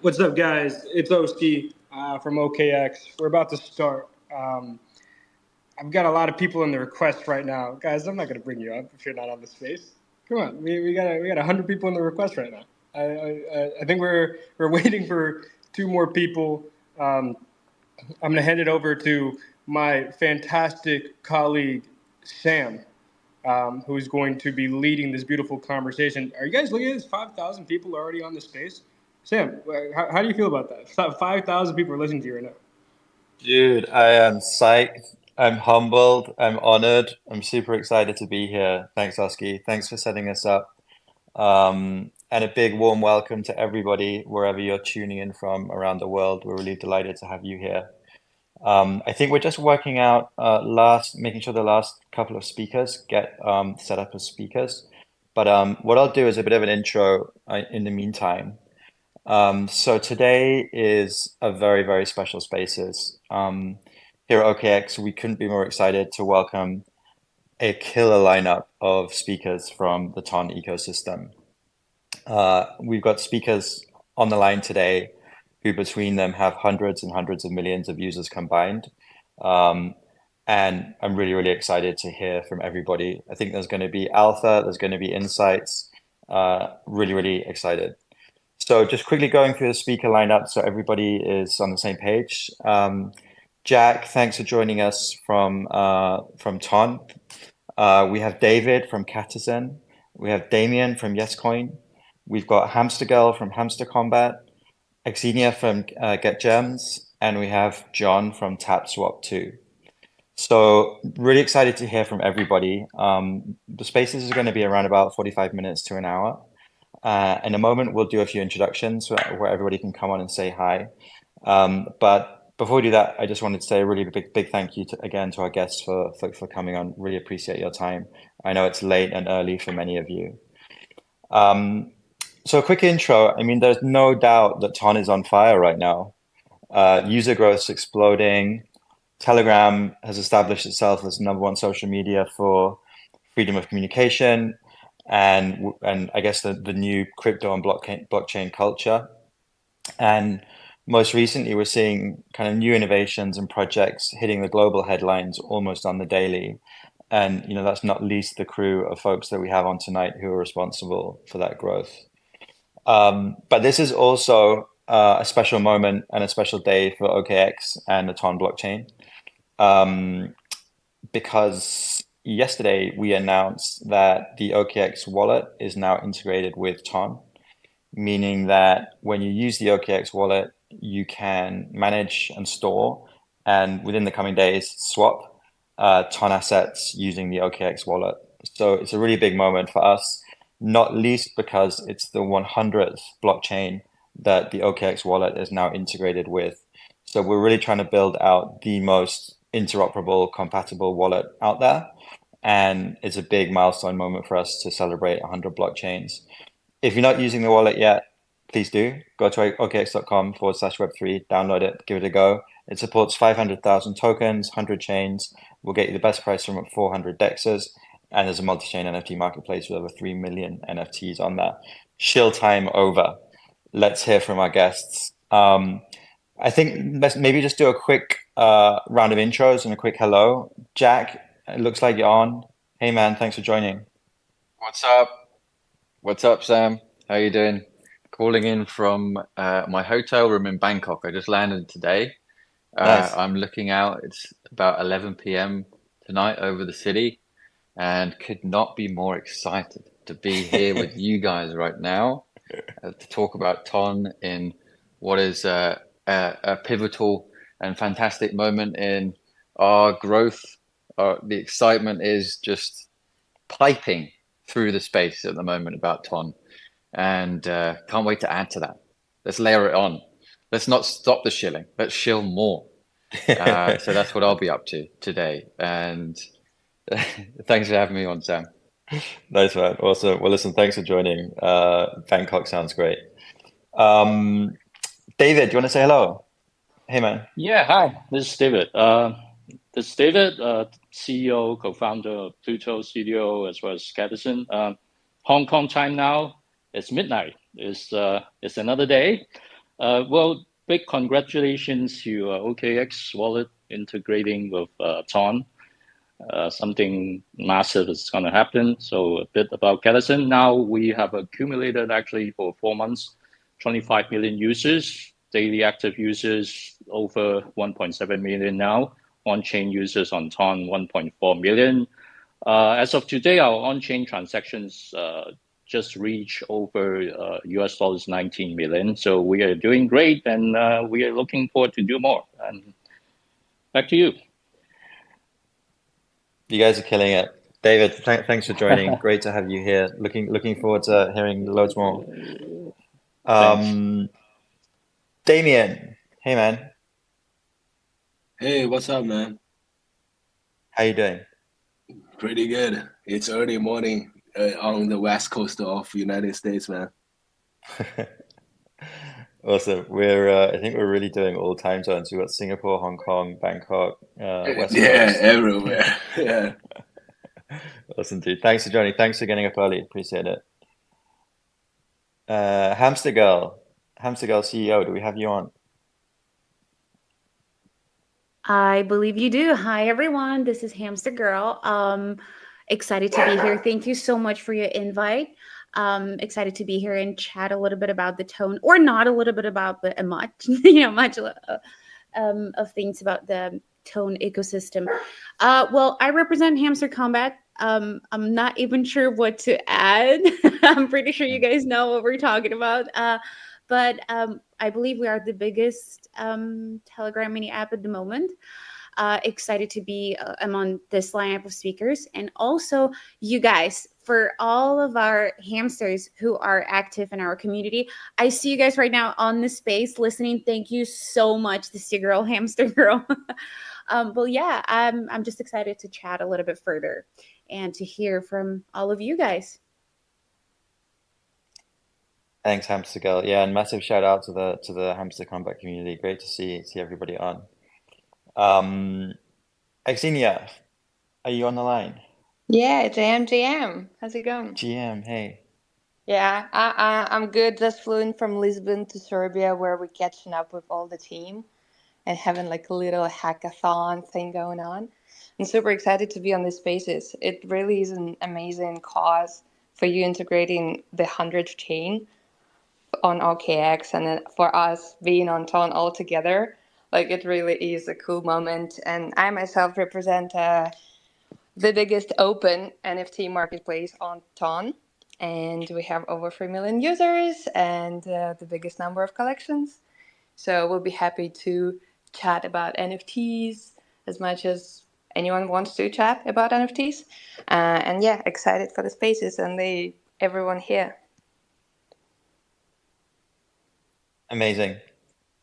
What's up, guys? It's Oski from OKX. We're about to start. I've got a lot of people in the request right now, guys. I'm not going to bring you up if you're not on the space. Come on, we got 100 people in the request right now. I think we're waiting for 2 more people. I'm going to hand it over to my fantastic colleague Sam, who's going to be leading this beautiful conversation. Are you guys looking at this? 5,000 people already on the space. Sam, how do you feel about that? 5,000 people are listening to you right now. Dude, I am psyched. I'm humbled. I'm honored. I'm super excited to be here. Thanks, Oski. Thanks for setting us up. And a big warm welcome to everybody, wherever you're tuning in from around the world. We're really delighted to have you here. I think we're just working out making sure the last couple of speakers get set up as speakers. But what I'll do is a bit of an intro in the meantime. So today is a very, very special spaces. Here at OKX, we couldn't be more excited to welcome a killer lineup of speakers from the TON ecosystem. We've got speakers on the line today who between them have hundreds and hundreds of millions of users combined. And I'm really, really excited to hear from everybody. I think there's going to be alpha, there's going to be insights, Really, really excited. So just quickly going through the speaker lineup so everybody is on the same page. Jack, thanks for joining us from TON. We have David from Catizen. We have Damien from YesCoin. We've got Hamster Girl from Hamster Combat, Xenia from Get Gems, and we have John from Tapswap too. So really excited to hear from everybody. The spaces are going to be around about 45 minutes to an hour. In a moment, we'll do a few introductions where everybody can come on and say hi. But before we do that, I just wanted to say a really big thank you again to our guests for coming on. Really appreciate your time. I know it's late and early for many of you. So a quick intro. I mean, there's no doubt that TON is on fire right now. User growth is exploding. Telegram has established itself as #1 social media for freedom of communication and I guess the new crypto and blockchain culture. And most recently, we're seeing kind of new innovations and projects hitting the global headlines almost on the daily. And that's not least the crew of folks that we have on tonight who are responsible for that growth. But this is also a special moment and a special day for OKX and the TON blockchain. Because yesterday we announced that the OKX wallet is now integrated with TON, meaning that when you use the OKX wallet, you can manage and store, and within the coming days, swap TON assets using the OKX wallet. So it's a really big moment for us, not least because it's the 100th blockchain that the OKX wallet is now integrated with. So we're really trying to build out the most interoperable, compatible wallet out there. And it's a big milestone moment for us to celebrate 100 blockchains. If you're not using the wallet yet, please do. Go to okx.com/web3, download it, give it a go. It supports 500,000 tokens, 100 chains. We'll get you the best price from 400 dexes. And there's a multi-chain NFT marketplace with over 3 million NFTs on there. Shill time over. Let's hear from our guests. I think let's maybe just do a quick round of intros and a quick hello. Jack, it looks like you're on. Hey man, thanks for joining. What's up? What's up, Sam? How you doing? Calling in from my hotel room in Bangkok. I just landed today. Nice. I'm looking out. It's about 11 p.m. tonight over the city, and could not be more excited to be here with you guys right now to talk about TON in what is a pivotal and fantastic moment in our growth. The excitement is just piping through the space at the moment about TON, and can't wait to add to that. Let's layer it on. Let's not stop the shilling. Let's shill more. So that's what I'll be up to today. And thanks for having me on, Sam. Nice man. Awesome. Well, listen, thanks for joining. Bangkok sounds great. David, do you want to say hello? Hey man. Yeah, hi. This is David. This is David, CEO, co-founder of Pluto Studio, as well as Catizen. Hong Kong time now. It's midnight. It's another day. Well, big congratulations to OKX wallet integrating with TON. Something massive is going to happen. So a bit about Catizen. Now we have accumulated actually for 4 months, 25 million users, daily active users over 1.7 million now. On-chain users on TON, 1.4 million. As of today, our on-chain transactions just reach over US dollars 19 million. So we are doing great, and we are looking forward to do more. And back to you. You guys are killing it. David, thanks for joining. Great to have you here. Looking forward to hearing loads more. Damien, hey man. Hey, what's up, man? How you doing? Pretty good. It's early morning on the west coast of United States, man. Awesome. I think we're really doing all time zones. We've got Singapore, Hong Kong, Bangkok, West Yeah, Coast. everywhere. Yeah. Awesome, dude. Thanks for joining. Thanks for getting up early. Appreciate it. Hamster Girl CEO, do we have you on? I believe you do. Hi, everyone. This is Hamster Girl. Excited to be here. Thank you so much for your invite. Excited to be here and chat a little bit about the tone, or not a little bit about, but much, much of things about the tone ecosystem. Well, I represent Hamster Combat. I'm not even sure what to add. I'm pretty sure you guys know what we're talking about. But I believe we are the biggest Telegram mini app at the moment. Excited to be among this lineup of speakers, and also you guys, for all of our hamsters who are active in our community. I see you guys right now on the space listening. Thank you so much. This is your girl, Hamster Girl. Well, yeah, I'm just excited to chat a little bit further and to hear from all of you guys. Thanks, Hamster Girl. Yeah, and massive shout out to the Hamster Combat community. Great to see everybody on. Xenia, are you on the line? Yeah, JM. How's it going? GM, hey. Yeah, I'm good. Just flew in from Lisbon to Serbia, where we're catching up with all the team and having like a little hackathon thing going on. I'm super excited to be on this spaces. It really is an amazing cause for you integrating the 100th chain on OKX, and then for us being on TON all together. Like, it really is a cool moment. And I myself represent the biggest open NFT marketplace on TON. And we have over 3 million users and the biggest number of collections. So we'll be happy to chat about NFTs as much as anyone wants to chat about NFTs. And yeah, excited for the spaces and everyone here. Amazing.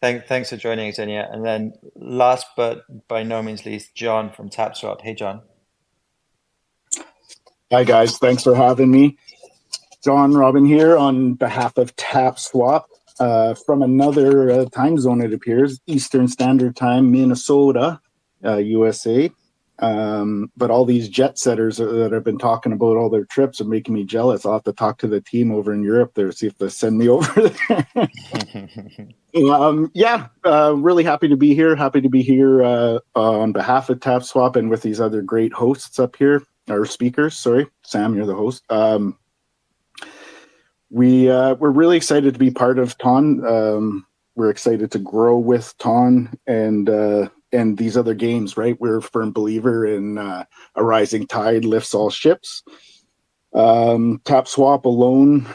Thanks for joining, Xenia. And then last but by no means least, John from Tapswap. Hey, John. Hi, guys. Thanks for having me. John Robin here on behalf of Tapswap from another time zone, it appears, Eastern Standard Time, Minnesota, USA. But all these jet setters that have been talking about all their trips are making me jealous. I'll have to talk to the team over in Europe there, see if they send me over there. Really happy to be here. Happy to be here on behalf of Tapswap and with these other great hosts up here, or speakers. Sorry, Sam, you're the host. We're really excited to be part of TON. We're excited to grow with TON and these other games, right? We're a firm believer in a rising tide lifts all ships. Tapswap alone,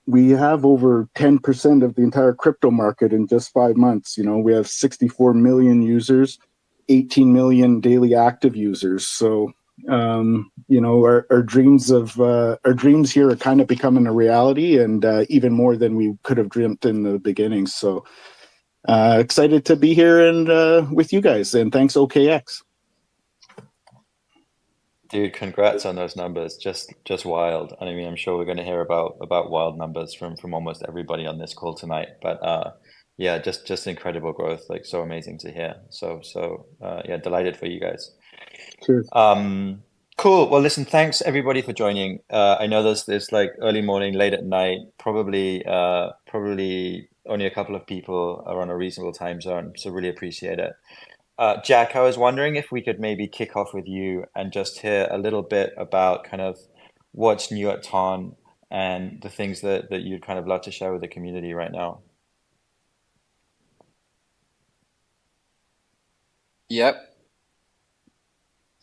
we have over 10% of the entire crypto market in just 5 months. We have 64 million users, 18 million daily active users. So, our dreams here are kind of becoming a reality, and even more than we could have dreamt in the beginning. So, excited to be here and with you guys, and thanks OKX. Dude, congrats on those numbers. Just wild. And I mean, I'm sure we're going to hear about wild numbers from almost everybody on this call tonight. But yeah, just incredible growth. Like, so amazing to hear. So yeah, delighted for you guys. Cheers. Cool. Well, listen, thanks everybody for joining. I know there's like early morning, late at night. Probably only a couple of people are on a reasonable time zone, so really appreciate it. Jack, I was wondering if we could maybe kick off with you and just hear a little bit about kind of what's new at TON and the things that you'd kind of love to share with the community right now. Yep.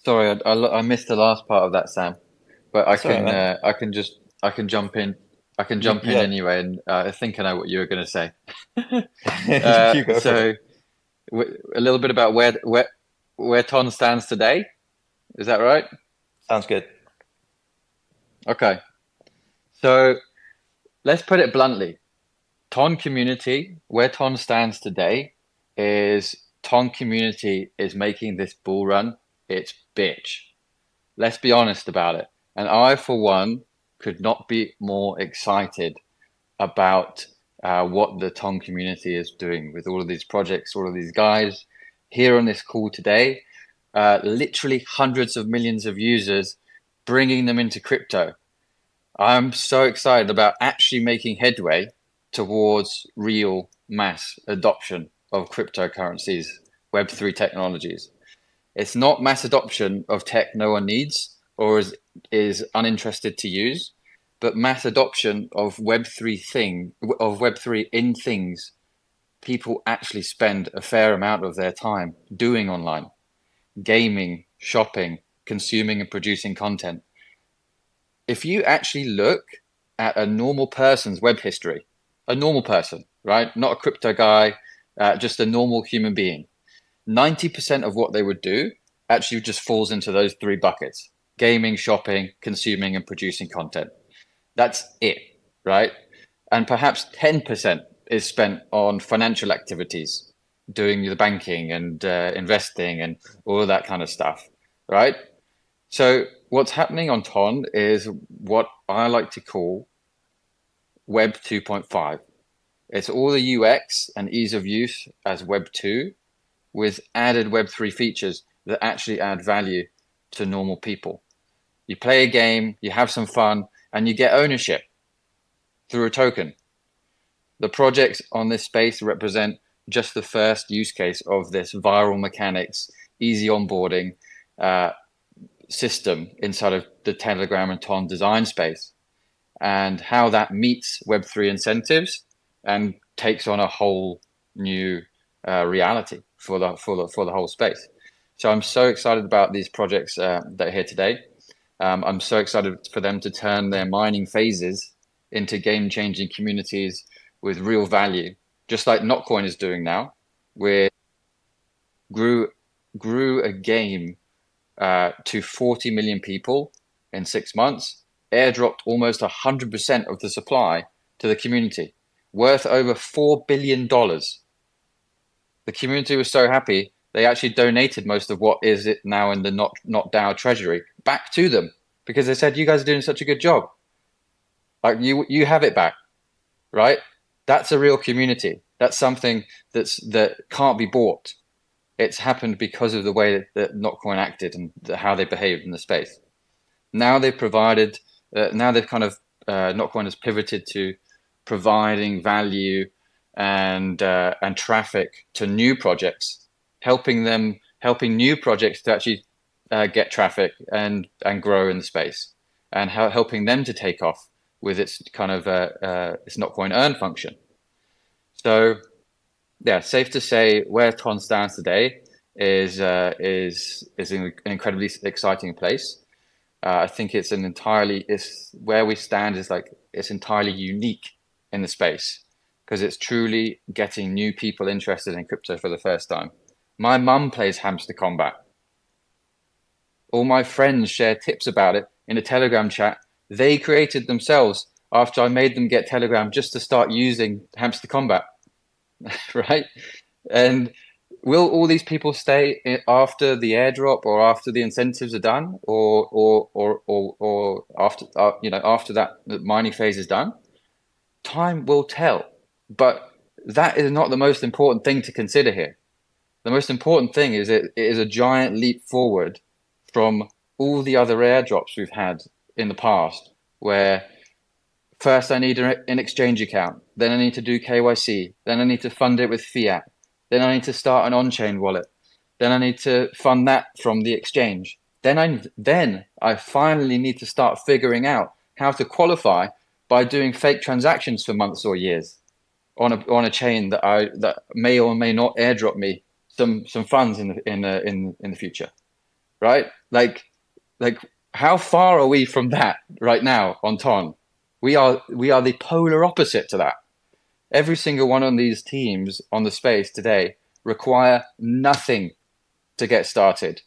Sorry, I missed the last part of that, Sam, but I can jump in. I can jump in anyway, and I think I know what you were going to say. So, a little bit about where TON stands today. Is that right? Sounds good. Okay. So let's put it bluntly. TON community, where TON stands today, is TON community is making this bull run its bitch. Let's be honest about it. And I, for one, could not be more excited about what the TON community is doing with all of these projects, all of these guys here on this call today, literally hundreds of millions of users, bringing them into crypto. I'm so excited about actually making headway towards real mass adoption of cryptocurrencies, Web3 technologies. It's not mass adoption of tech no one needs or is uninterested to use. but mass adoption of Web3 in things people actually spend a fair amount of their time doing online: gaming, shopping, consuming and producing content. If you actually look at a normal person's web history, a normal person, right? Not a crypto guy, just a normal human being, 90% of what they would do actually just falls into those three buckets: gaming, shopping, consuming and producing content. That's it, right? And perhaps 10% is spent on financial activities, doing the banking and investing and all of that kind of stuff, right? So what's happening on TON is what I like to call Web 2.5. It's all the UX and ease of use as Web 2 with added Web 3 features that actually add value to normal people. You play a game, you have some fun, and you get ownership through a token. The projects on this space represent just the first use case of this viral mechanics, easy onboarding system inside of the Telegram and TON design space, and how that meets Web3 incentives and takes on a whole new reality for the whole space. So I'm so excited about these projects that are here today. I'm so excited for them to turn their mining phases into game-changing communities with real value, just like Notcoin is doing now. We grew a game to 40 million people in 6 months, airdropped almost 100% of the supply to the community, worth over $4 billion. The community was so happy, they actually donated most of what is it now in the not DAO treasury back to them, because they said, you guys are doing such a good job. Like you have it back, right? That's a real community. That's something that can't be bought. It's happened because of the way that Notcoin acted and how they behaved in the space. Now they've provided, Notcoin has pivoted to providing value and traffic to new projects, helping new projects to actually get traffic and grow in the space, and helping them to take off with its kind of its Notcoin earn function. So yeah, safe to say where TON stands today is an incredibly exciting place. I think it's where we stand is like it's entirely unique in the space, because it's truly getting new people interested in crypto for the first time. My mum plays Hamster Combat. All my friends share tips about it in a Telegram chat they created themselves after I made them get Telegram just to start using Hamster Combat, right? And will all these people stay after the airdrop or after the incentives are done, or after after that the mining phase is done? Time will tell, but that is not the most important thing to consider here. The most important thing is it is a giant leap forward from all the other airdrops we've had in the past, where first I need an exchange account, then I need to do KYC, then I need to fund it with fiat, then I need to start an on-chain wallet, then I need to fund that from the exchange, then I finally need to start figuring out how to qualify by doing fake transactions for months or years on a chain that may or may not airdrop me some funds in the future, right? Like how far are we from that right now on TON? We are the polar opposite to that. Every single one of these teams on the space today require nothing to get started,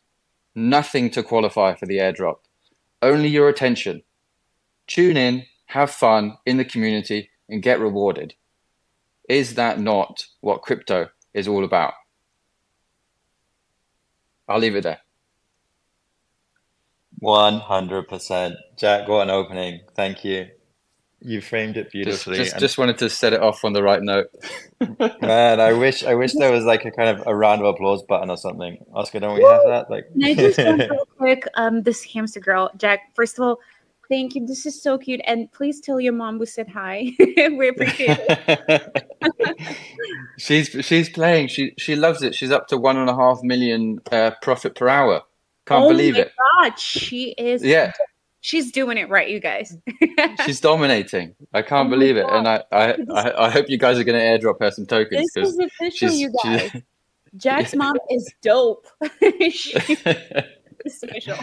nothing to qualify for the airdrop, only your attention. Tune in, have fun in the community, and get rewarded. Is that not what crypto is all about? I'll leave it there. 100%. Jack, what an opening. Thank you. You framed it beautifully. Just wanted to set it off on the right note. Man, I wish there was like a kind of a round of applause button or something. Oscar, don't we have that? Like, can I just real quick, this hamster girl, Jack, first of all, thank you. This is so cute. And please tell your mom we said hi. We appreciate it. She's playing. She loves it. She's up to 1.5 million profit per hour. Can't believe it. Oh my God, she is. Yeah. She's doing it right, you guys. She's dominating. I can't believe it, and I hope you guys are going to airdrop her some tokens This because is official, you guys. Jack's mom is dope. It's official.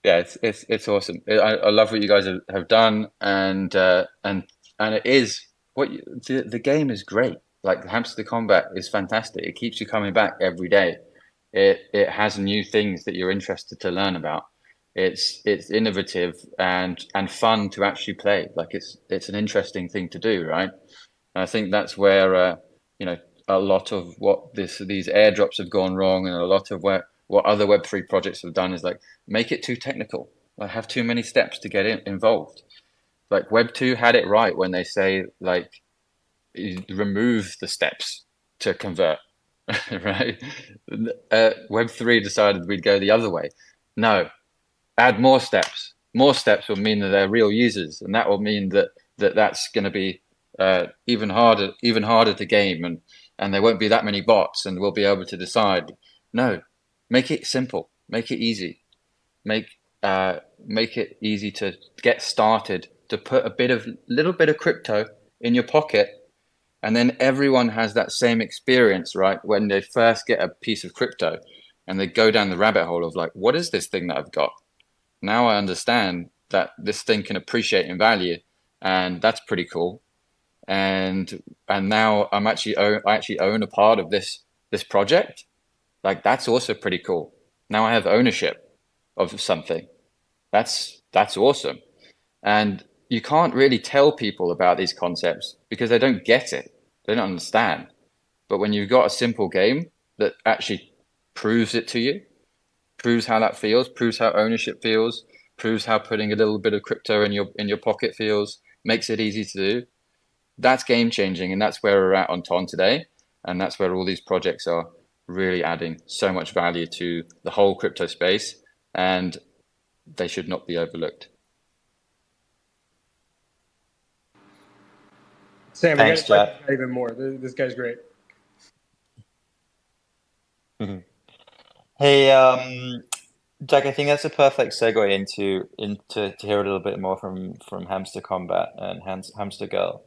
Yeah, it's awesome. I love what you guys have done, and it is what the game is great. Like the Hamster Combat is fantastic. It keeps you coming back every day. It has new things that you're interested to learn about. It's innovative and fun to actually play. Like it's an interesting thing to do, right? And I think that's where a lot of what these airdrops have gone wrong, and a lot of what other Web3 projects have done is like make it too technical. Like have too many steps to get involved. Like Web2 had it right when they say like remove the steps to convert, right? Web3 decided we'd go the other way. No, add more steps. More steps will mean that they're real users, and that will mean that's going to be even harder to game, and there won't be that many bots, and we'll be able to decide. No, make it simple, make it easy, make it easy to get started, to put little bit of crypto in your pocket, and then everyone has that same experience, right? When they first get a piece of crypto, and they go down the rabbit hole of like, what is this thing that I've got? Now I understand that this thing can appreciate in value, and that's pretty cool. And now I actually own a part of this project. Like that's also pretty cool. Now I have ownership of something. That's awesome. And you can't really tell people about these concepts because they don't get it. They don't understand. But when you've got a simple game that actually proves it to you, proves how that feels, proves how ownership feels, proves how putting a little bit of crypto in your pocket feels, makes it easy to do. That's game changing, and that's where we're at on TON today, and that's where all these projects are really adding so much value to the whole crypto space, and they should not be overlooked. Sam, Thanks, we got Jack. even more. This guy's great. Hey, Jack, I think that's a perfect segue into to hear a little bit more from Hamster Combat and Hamster Girl.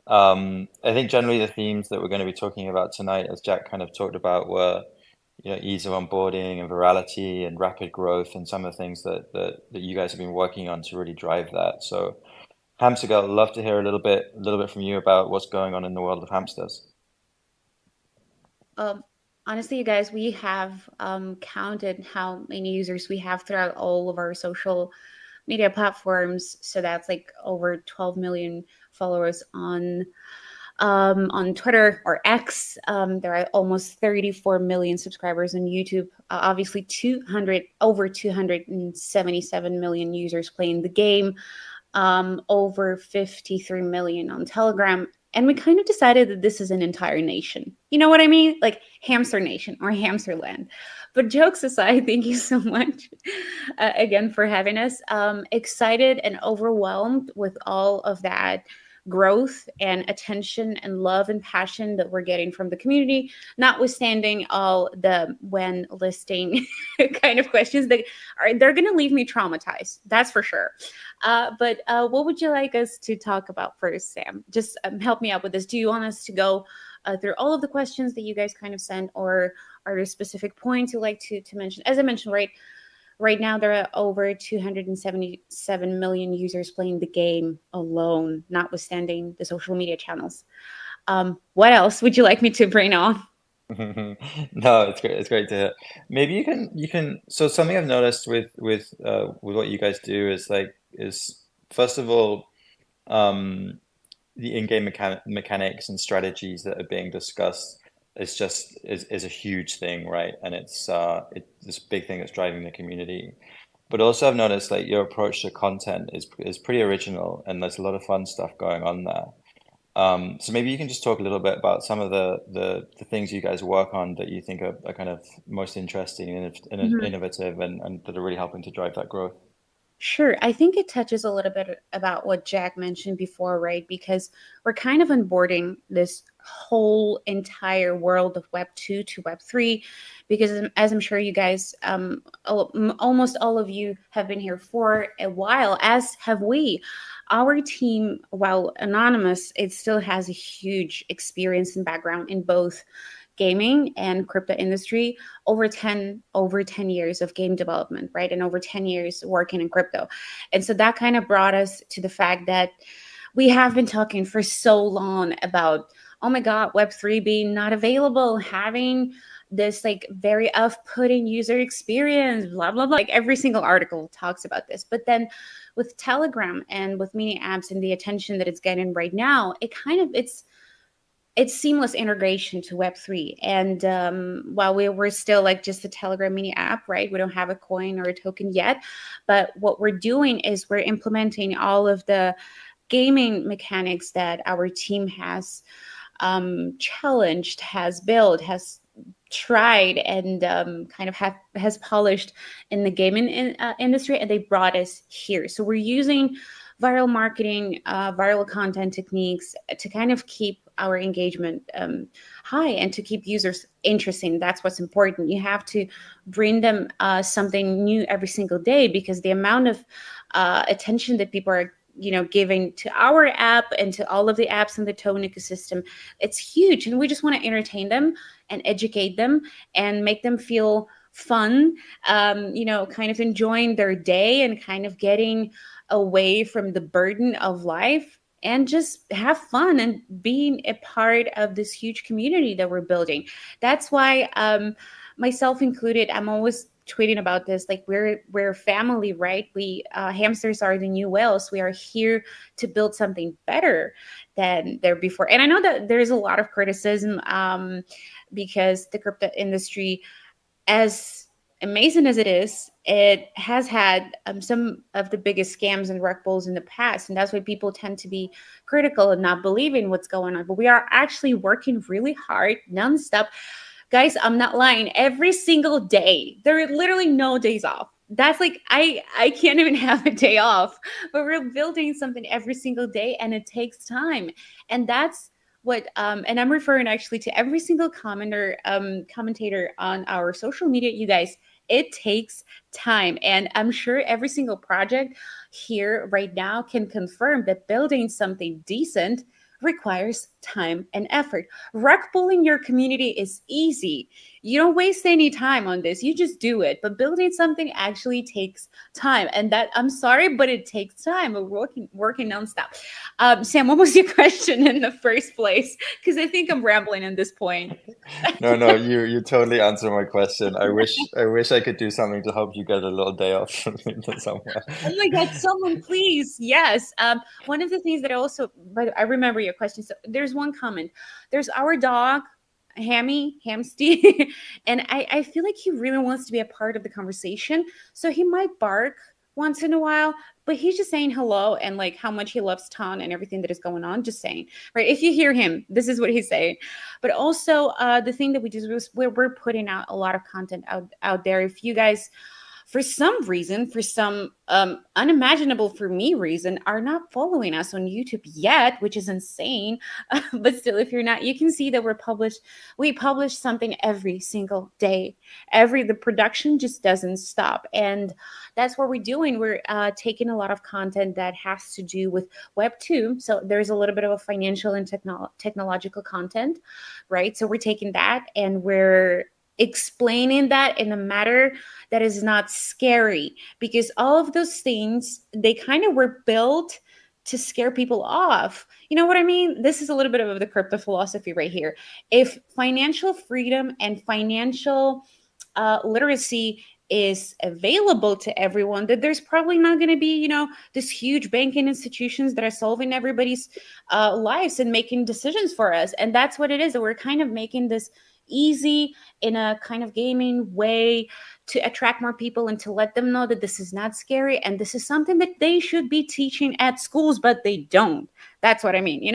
I think generally the themes that we're going to be talking about tonight, as Jack kind of talked about, were ease of onboarding and virality and rapid growth, and some of the things that you guys have been working on to really drive that. So, Hamster Girl, I'd love to hear a little bit from you about what's going on in the world of hamsters. Honestly, you guys, we have counted how many users we have throughout all of our social media platforms. So that's like over 12 million followers on Twitter or X. There are almost 34 million subscribers on YouTube. Obviously, over 277 million users playing the game. Over 53 million on Telegram. And we kind of decided that this is an entire nation. You know what I mean? Like Hamster Nation or Hamsterland. But jokes aside, thank you so much again for having us. Excited and overwhelmed with all of that growth and attention and love and passion that we're getting from the community, notwithstanding all the when listing kind of questions that they're going to leave me traumatized. That's for sure. But what would you like us to talk about first, Sam? Just help me out with this. Do you want us to go through all of the questions that you guys kind of sent, or are there specific points you'd like to mention? As I mentioned, right now there are over 277 million users playing the game alone, notwithstanding the social media channels. What else would you like me to bring on? No, it's great. It's great to hear. Maybe you can. So something I've noticed with what you guys do is first of all, the in-game mechanics and strategies that are being discussed is a huge thing, right? And it's this big thing that's driving the community. But also I've noticed like your approach to content is pretty original, and there's a lot of fun stuff going on there. So maybe you can just talk a little bit about some of the things you guys work on that you think are kind of most interesting and innovative and that are really helping to drive that growth. Sure. I think it touches a little bit about what Jack mentioned before, right? Because we're kind of onboarding this whole entire world of Web 2 to Web 3, because as I'm sure you guys, almost all of you have been here for a while, as have we. Our team, while anonymous, it still has a huge experience and background in both gaming and crypto industry, over 10 years of game development, right? And over 10 years working in crypto. And so that kind of brought us to the fact that we have been talking for so long about, oh my God, Web3 being not available, having this like very off-putting user experience, blah, blah, blah. Like every single article talks about this. But then with Telegram and with mini apps and the attention that it's getting right now, it's seamless integration to Web3. And while we're still like just the Telegram mini app, right? We don't have a coin or a token yet. But what we're doing is we're implementing all of the gaming mechanics that our team has challenged, has built, has tried, and kind of has polished in the gaming industry, and they brought us here. So we're using viral marketing, viral content techniques to kind of keep our engagement high and to keep users interesting. That's what's important. You have to bring them something new every single day, because the amount of attention that people are giving to our app and to all of the apps in the TON ecosystem, it's huge. And we just want to entertain them and educate them and make them feel fun, kind of enjoying their day and kind of getting away from the burden of life and just have fun and being a part of this huge community that we're building. That's why, myself included, I'm always tweeting about this. Like we're family, right? We hamsters are the new whales. We are here to build something better than there before. And I know that there's a lot of criticism because the crypto industry, as amazing as it is, it has had some of the biggest scams and rug pulls in the past. And that's why people tend to be critical and not believing what's going on. But we are actually working really hard, nonstop. Guys, I'm not lying. Every single day, there are literally no days off. That's like, I can't even have a day off, but we're building something every single day, and it takes time. And that's what, and I'm referring actually to every single commentator on our social media, you guys. It takes time. And I'm sure every single project here right now can confirm that building something decent requires time and effort. Rug pulling your community is easy. You don't waste any time on this. You just do it. But building something actually takes time. And that, I'm sorry, but it takes time. We're working nonstop. Sam, what was your question in the first place? Because I think I'm rambling at this point. No, you totally answered my question. I wish I could do something to help you get a little day off somewhere. Oh my God, someone please. Yes. One of the things that but I remember your question. So there's one comment. There's our dog, Hamsty, and I feel like he really wants to be a part of the conversation. So he might bark once in a while, but he's just saying hello and like how much he loves TON and everything that is going on. Just saying, right? If you hear him, this is what he's saying. But also the thing that we do is we're putting out a lot of content out there. If you guys, for some reason, for some unimaginable for me reason, are not following us on YouTube yet, which is insane. But still, if you're not, you can see that we publish something every single day. The production just doesn't stop. And that's what we're doing. We're taking a lot of content that has to do with Web 2. So there's a little bit of a financial and technological content, right? So we're taking that and we're explaining that in a manner that is not scary, because all of those things, they kind of were built to scare people off. You know what I mean? This is a little bit of the crypto philosophy right here. If financial freedom and financial literacy is available to everyone, that there's probably not going to be, this huge banking institutions that are solving everybody's lives and making decisions for us. And that's what it is, that we're kind of making this easy in a kind of gaming way to attract more people and to let them know that this is not scary and this is something that they should be teaching at schools, but they don't. That's what I mean,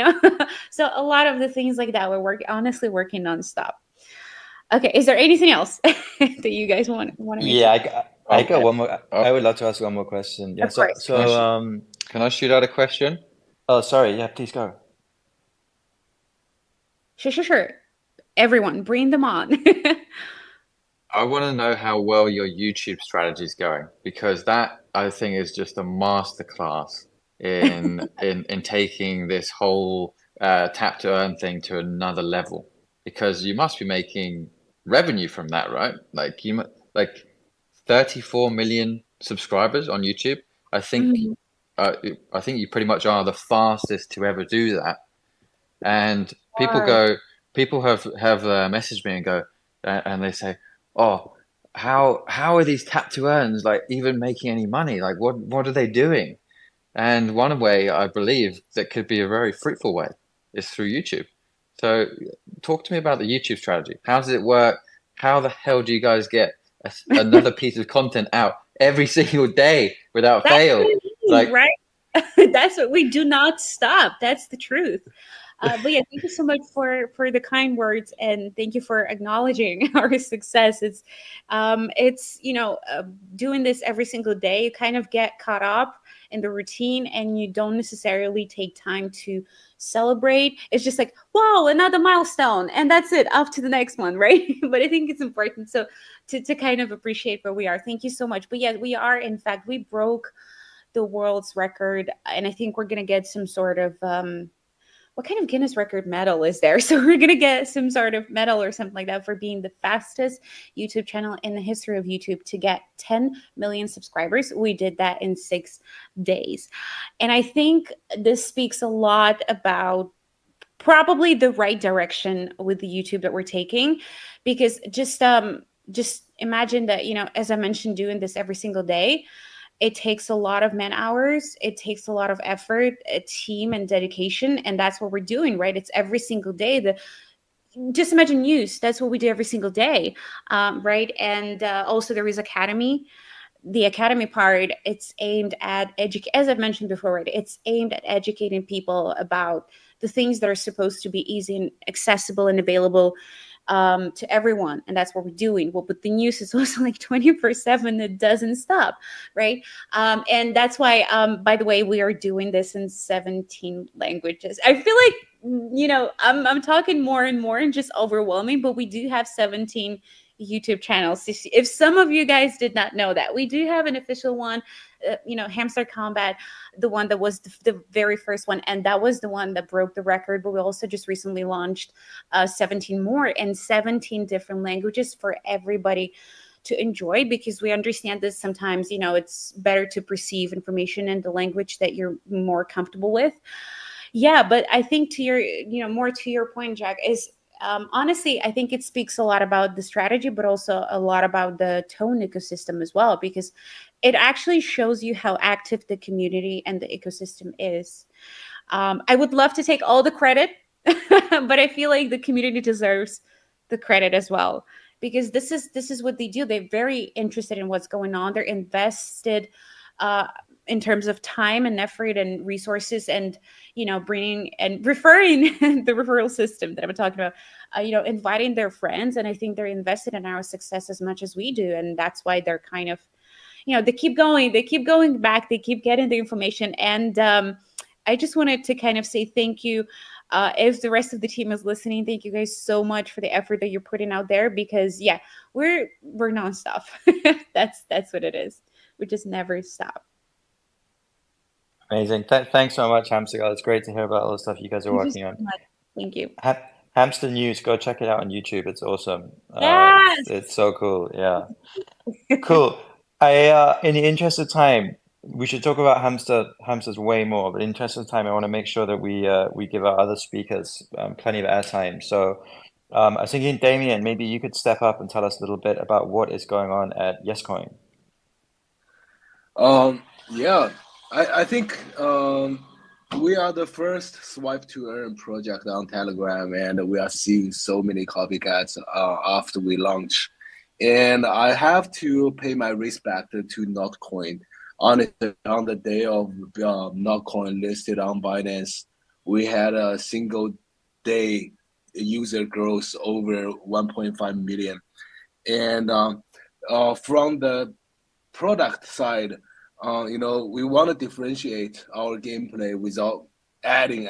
So a lot of the things like that, we're honestly working nonstop. Okay, is there anything else that you guys want to Yeah, I got one more. I would love to ask one more question. Yeah, can I shoot out a question? Oh, sorry. Yeah, please go. Sure. Everyone, bring them on. I want to know how well your YouTube strategy is going, because that, I think, is just a masterclass in taking this whole tap to earn thing to another level. Because you must be making revenue from that, right? Like like 34 million subscribers on YouTube. I think Mhm. I think you pretty much are the fastest to ever do that. And Wow. people have messaged me and go, and they say, "Oh, how are these tap to earns like even making any money? Like what are they doing?" And one way I believe that could be a very fruitful way is through YouTube. So talk to me about the YouTube strategy. How does it work? How the hell do you guys get another piece of content out every single day without That's fail? what I mean, Like, right? That's what we do not stop. That's the truth. But yeah, thank you so much for the kind words, and thank you for acknowledging our success. It's doing this every single day. You kind of get caught up in the routine, and you don't necessarily take time to celebrate. It's just like, whoa, another milestone, and that's it. Off to the next one, right? But I think it's important to kind of appreciate where we are. Thank you so much. But yeah, we are. In fact, we broke the world's record, and I think we're gonna get some sort of what kind of Guinness record medal is there? So we're going to get some sort of medal or something like that for being the fastest YouTube channel in the history of YouTube to get 10 million subscribers. We did that in 6 days. And I think this speaks a lot about probably the right direction with the YouTube that we're taking, because just imagine that, as I mentioned, doing this every single day, it takes a lot of man hours, it takes a lot of effort, a team, and dedication, and that's what we're doing, right? It's every single day. Just imagine news, that's what we do every single day, right? And also there is academy. The academy part, it's aimed at as I've mentioned before, right? It's aimed at educating people about the things that are supposed to be easy and accessible and available to everyone, and that's what we're doing. Well, but the news is also like 24/7. It doesn't stop, right? And that's why, by the way, we are doing this in 17 languages. I feel like I'm talking more and more and just overwhelming, but we do have 17 YouTube channels. If some of you guys did not know that, we do have an official one, Hamster Combat, the one that was the very first one, and that was the one that broke the record. But we also just recently launched 17 more in 17 different languages for everybody to enjoy, because we understand that sometimes it's better to perceive information in the language that you're more comfortable with. Yeah, but I think to your more to your point, Jack, is honestly, I think it speaks a lot about the strategy, but also a lot about the TON ecosystem as well, because it actually shows you how active the community and the ecosystem is. I would love to take all the credit, but I feel like the community deserves the credit as well, because this is what they do. They're very interested in what's going on. They're invested in terms of time and effort and resources, and bringing and referring the referral system that I'm talking about, inviting their friends. And I think they're invested in our success as much as we do, and that's why they're kind of they keep going back, they keep getting the information. And I just wanted to kind of say thank you. If the rest of the team is listening, thank you guys so much for the effort that you're putting out there, because yeah, we're nonstop. That's what it is. We just never stop. Amazing. Thanks so much, Hamster. It's great to hear about all the stuff you guys are working on. Thank you. Hamster News, go check it out on YouTube. It's awesome. Yes! It's so cool. Yeah. Cool. In the interest of time, we should talk about Hamster's way more, but in the interest of time, I want to make sure that we give our other speakers plenty of airtime. So I was thinking, Damien, maybe you could step up and tell us a little bit about what is going on at YesCoin. Yeah, I think we are the first swipe to earn project on Telegram, and we are seeing so many copycats after we launch. And I have to pay my respect to Notcoin. On the day of Notcoin listed on Binance, we had a single day user growth over 1.5 million. And from the product side, we want to differentiate our gameplay without adding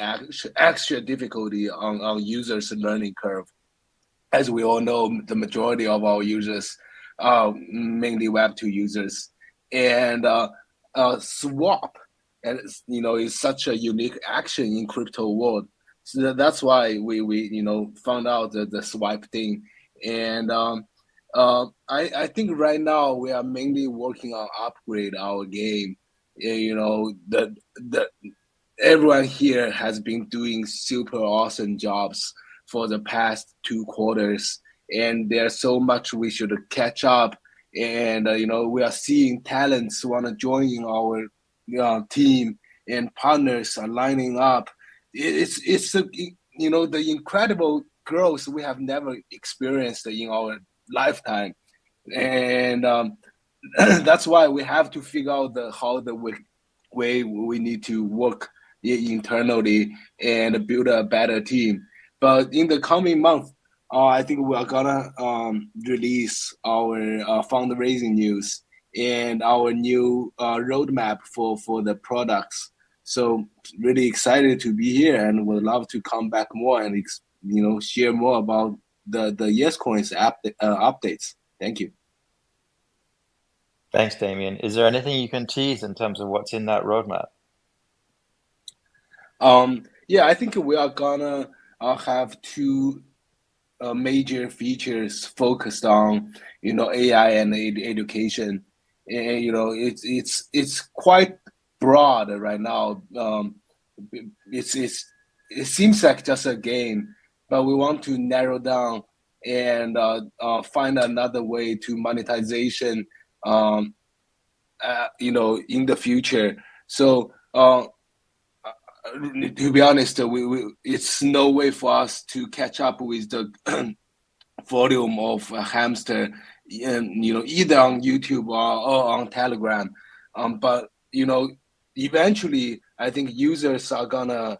extra difficulty on users' learning curve. As we all know, the majority of our users are mainly Web2 users, and swap, and is such a unique action in crypto world. So that's why we found out the swipe thing, and I think right now we are mainly working on upgrade our game. The everyone here has been doing super awesome jobs for the past 2 quarters, and there's so much we should catch up. And we are seeing talents want to join our team, and partners are lining up. It's the incredible growth we have never experienced in our lifetime, and that's why we have to figure out how the way we need to work internally and build a better team. But in the coming month, I think we are gonna release our fundraising news and our new roadmap for the products. So really excited to be here, and would love to come back more and share more about the YesCoins updates. Thank you. Thanks, Damien. Is there anything you can tease in terms of what's in that roadmap? Yeah, I think we are gonna have two major features focused on AI and education, and it's quite broad right now. It seems like just a game, but we want to narrow down and find another way to monetization in the future. So to be honest, it's no way for us to catch up with the volume of Hamster, either on YouTube or on Telegram. But eventually, I think users are gonna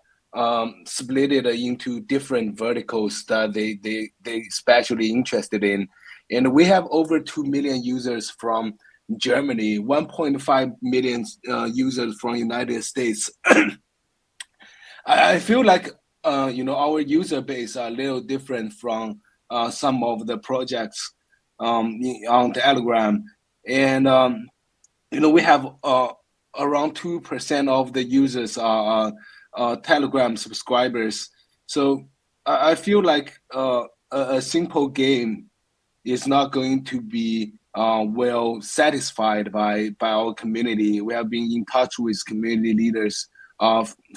split it into different verticals that they especially interested in, and we have over 2 million users from Germany, 1.5 million users from United States. I feel like our user base are a little different from some of the projects on Telegram, and we have around 2% of the users are Telegram subscribers. So I feel like a simple game is not going to be well satisfied by our community. We have been in touch with community leaders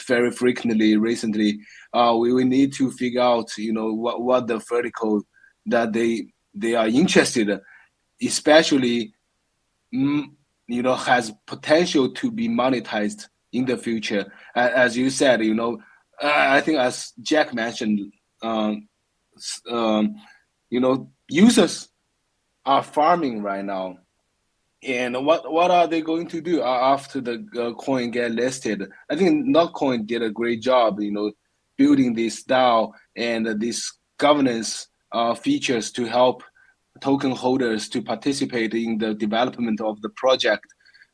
very frequently recently. We need to figure out what the vertical that they are interested in, especially has potential to be monetized in the future. As you said, I think as Jack mentioned, users are farming right now, and what are they going to do after the coin get listed? I think Notcoin did a great job, building this DAO and these governance features to help token holders to participate in the development of the project.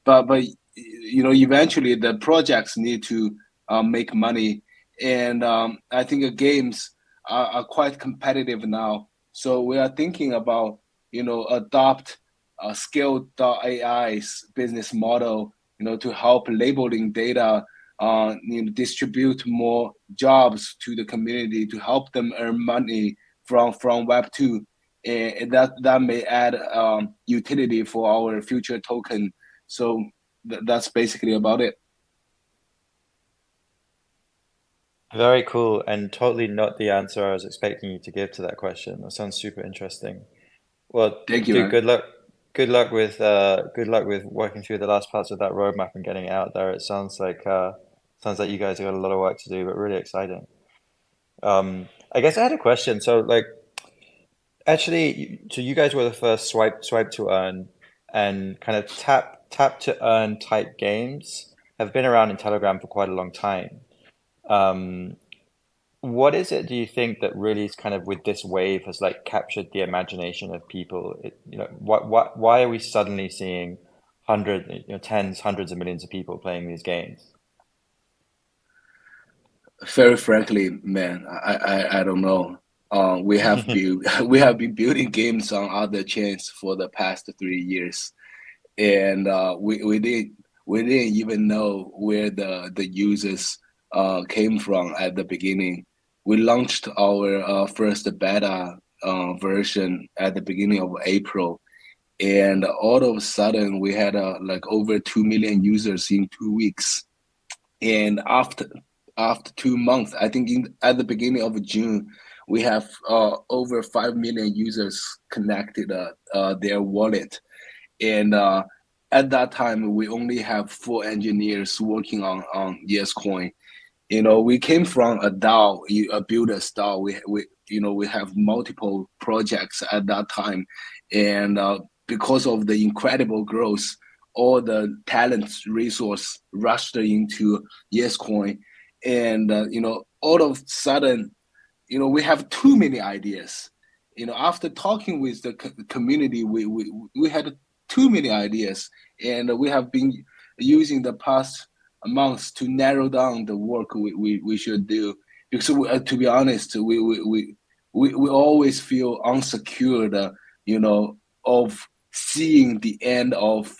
But eventually the projects need to make money, and I think games are quite competitive now. So we are thinking about adopt a Scale.ai's business model, to help labeling data, distribute more jobs to the community to help them earn money from Web2, and that may add utility for our future token. So that's basically about it. Very cool, and totally not the answer I was expecting you to give to that question. That sounds super interesting. Well, Thank you, dude, man. good luck with working through the last parts of that roadmap and getting it out there. It sounds like you guys have got a lot of work to do, but really exciting. I guess I had a question. So actually, so you guys were the first swipe to earn, and kind of tap to earn type games have been around in Telegram for quite a long time. What is it, do you think, that really is kind of with this wave has captured the imagination of people? Why are we suddenly seeing hundreds of millions of people playing these games? Very frankly, man, I don't know. We have we have been building games on other chains for the past 3 years, and we didn't even know where the users came from at the beginning. We launched our first beta version at the beginning of April, and all of a sudden we had like over 2 million users in 2 weeks. And after 2 months, I think at the beginning of June, we have over 5 million users connected their wallet. And at that time, we only have 4 engineers working on YesCoin. We came from a DAO, a builder's DAO. We have multiple projects at that time, and because of the incredible growth, all the talent resource rushed into YesCoin, and all of a sudden, we have too many ideas. After talking with the community, we had too many ideas, and we have been using the past months to narrow down the work we should do. Because to be honest, we always feel unsecured, of seeing the end of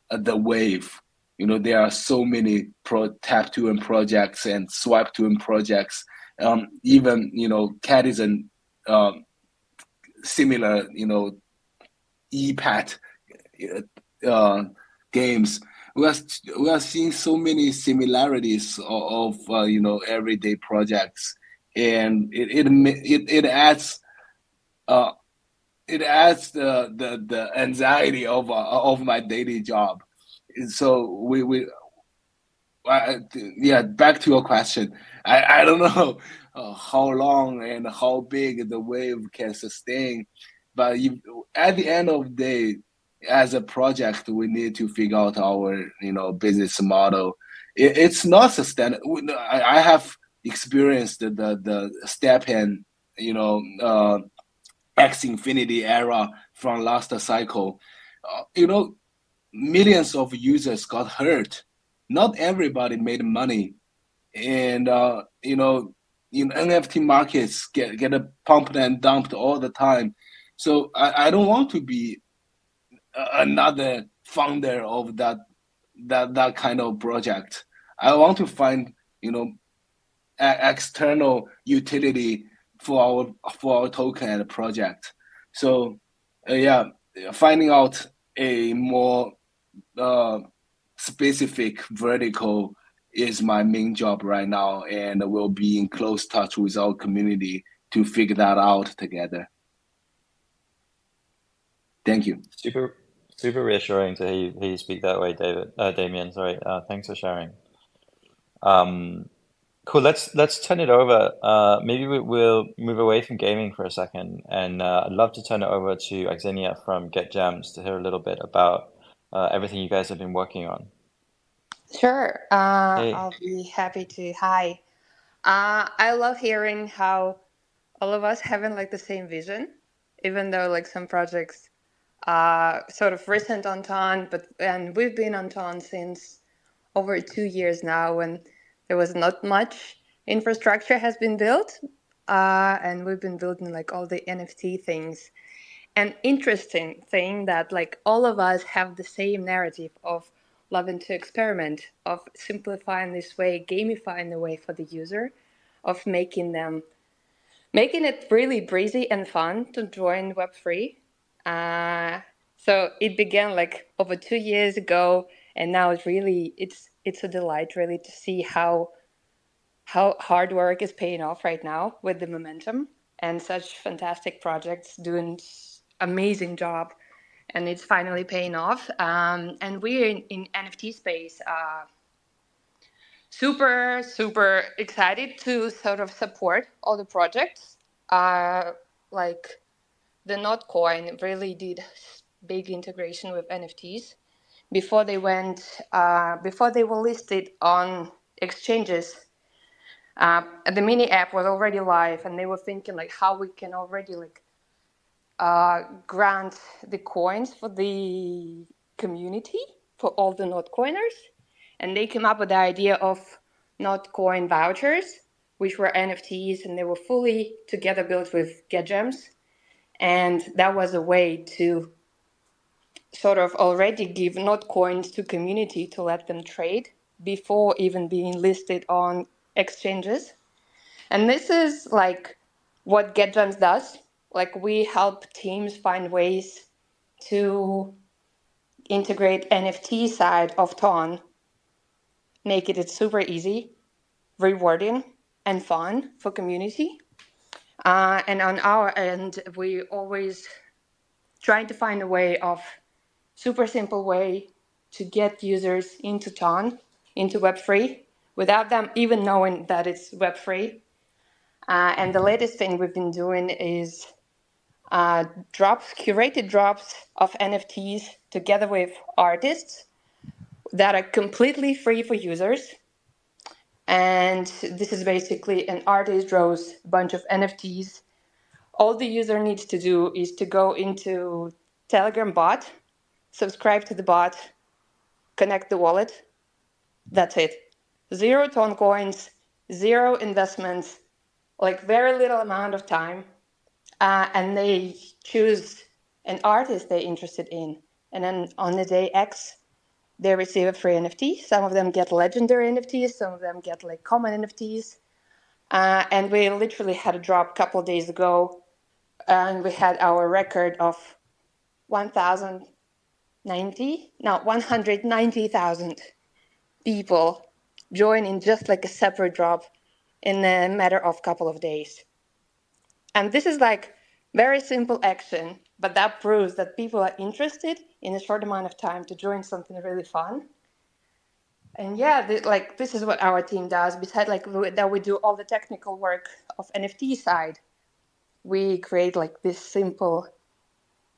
the wave. There are so many Tap2N projects and Swipe2N projects, even Catizen, similar ePat games. We are seeing so many similarities of everyday projects, and it adds the anxiety of my daily job. So yeah, back to your question. I don't know how long and how big the wave can sustain, but at the end of the day, as a project, we need to figure out our business model. It's not sustainable. I have experienced the STEPN X Infinity era from last cycle. Millions of users got hurt. Not everybody made money, and in NFT markets get pumped and dumped all the time. So I don't want to be another founder of that kind of project. I want to find external utility for our token and project. So yeah, finding out a more specific vertical is my main job right now, and we'll be in close touch with our community to figure that out together. Thank you. Super reassuring to hear you speak that way, Damien. Sorry. Thanks for sharing. Cool. Let's turn it over. Maybe we'll move away from gaming for a second, and I'd love to turn it over to Xenia from Get Gems to hear a little bit about everything you guys have been working on. Sure. Hey. I'll be happy to. Hi. I love hearing how all of us having like the same vision, even though like some projects are sort of recent on TON, and we've been on TON since over 2 years now, and there was not much infrastructure has been built, and we've been building like all the NFT things. An interesting thing that like all of us have the same narrative of loving to experiment, of simplifying this way, gamifying the way for the user, of making it really breezy and fun to join Web3. So it began like over 2 years ago, and now it's a delight really to see how hard work is paying off right now with the momentum and such fantastic projects doing amazing job, and it's finally paying off. And we're in NFT space, super excited to sort of support all the projects. Like the Notcoin really did big integration with NFTs before they were listed on exchanges. The mini app was already live, and they were thinking like how we can already like grant the coins for the community, for all the Notcoiners, and they came up with the idea of Notcoin vouchers, which were NFTs, and they were fully together built with GetGems. And that was a way to sort of already give not coins to community to let them trade before even being listed on exchanges. And this is like what GetGems does. Like we help teams find ways to integrate NFT side of TON, make it super easy, rewarding, and fun for community. And on our end, we always trying to find a way of super simple way to get users into TON, into Web3, without them even knowing that it's Web3. And the latest thing we've been doing is curated drops of NFTs together with artists that are completely free for users. And this is basically an artist draws a bunch of NFTs. All the user needs to do is to go into Telegram bot, subscribe to the bot, connect the wallet. That's it. 0 TON coins, 0 investments, like very little amount of time. And they choose an artist they're interested in. And then on the day X, they receive a free NFT. Some of them get legendary NFTs, some of them get like common NFTs. And we literally had a drop a couple of days ago, and we had our record of 190,000 people join in just like a separate drop in a matter of a couple of days. And this is like very simple action, but that proves that people are interested in a short amount of time to join something really fun. And yeah, this is what our team does. Besides that we do all the technical work of NFT side, we create like these simple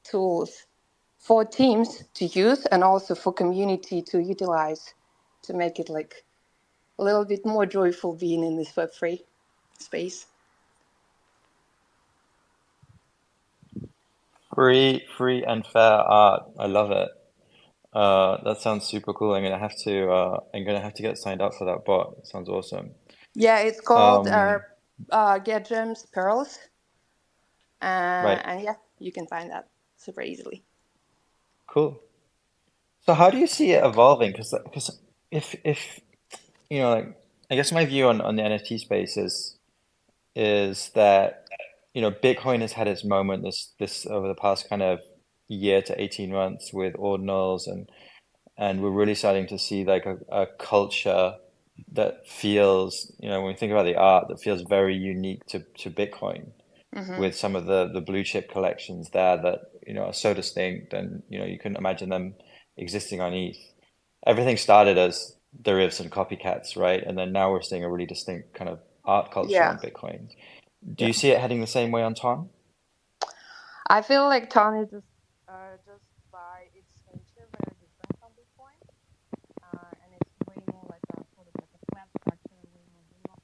tools for teams to use and also for community to utilize to make it like a little bit more joyful being in this Web3 space. Free and fair art. I love it. That sounds super cool. I'm gonna have to get signed up for that bot. It sounds awesome. Yeah, it's called GetGems Pearls. Right. And yeah, you can find that super easily. Cool. So how do you see it evolving? Because if you know, like, I guess my view on the NFT space is that, you know, Bitcoin has had its moment this over the past kind of year to 18 months with ordinals, and we're really starting to see like a culture that feels, you know, when we think about the art, that feels very unique to Bitcoin, with some of the blue chip collections there that, you know, are so distinct, and, you know, you couldn't imagine them existing on ETH. Everything started as derivatives and copycats, right? And then now we're seeing a really distinct kind of art culture on Bitcoin. Do you see it heading the same way on TON? I feel like TON is just by its nature very different from Bitcoin, and it's way more like a sort of like a flat structure, way more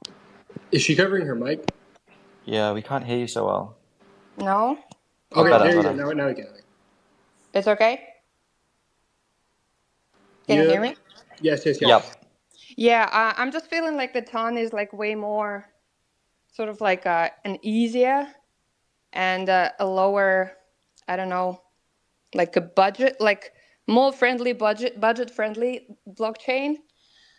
Bitcoin. Is she covering her mic? Yeah, we can't hear you so well. No. Okay, better, there you better. go. Now we can. It's okay. Can you hear me? Yes. Yep. Yeah, I'm just feeling like the TON is like way more sort of like an easier and a lower, I don't know, like a budget, like more friendly budget friendly blockchain.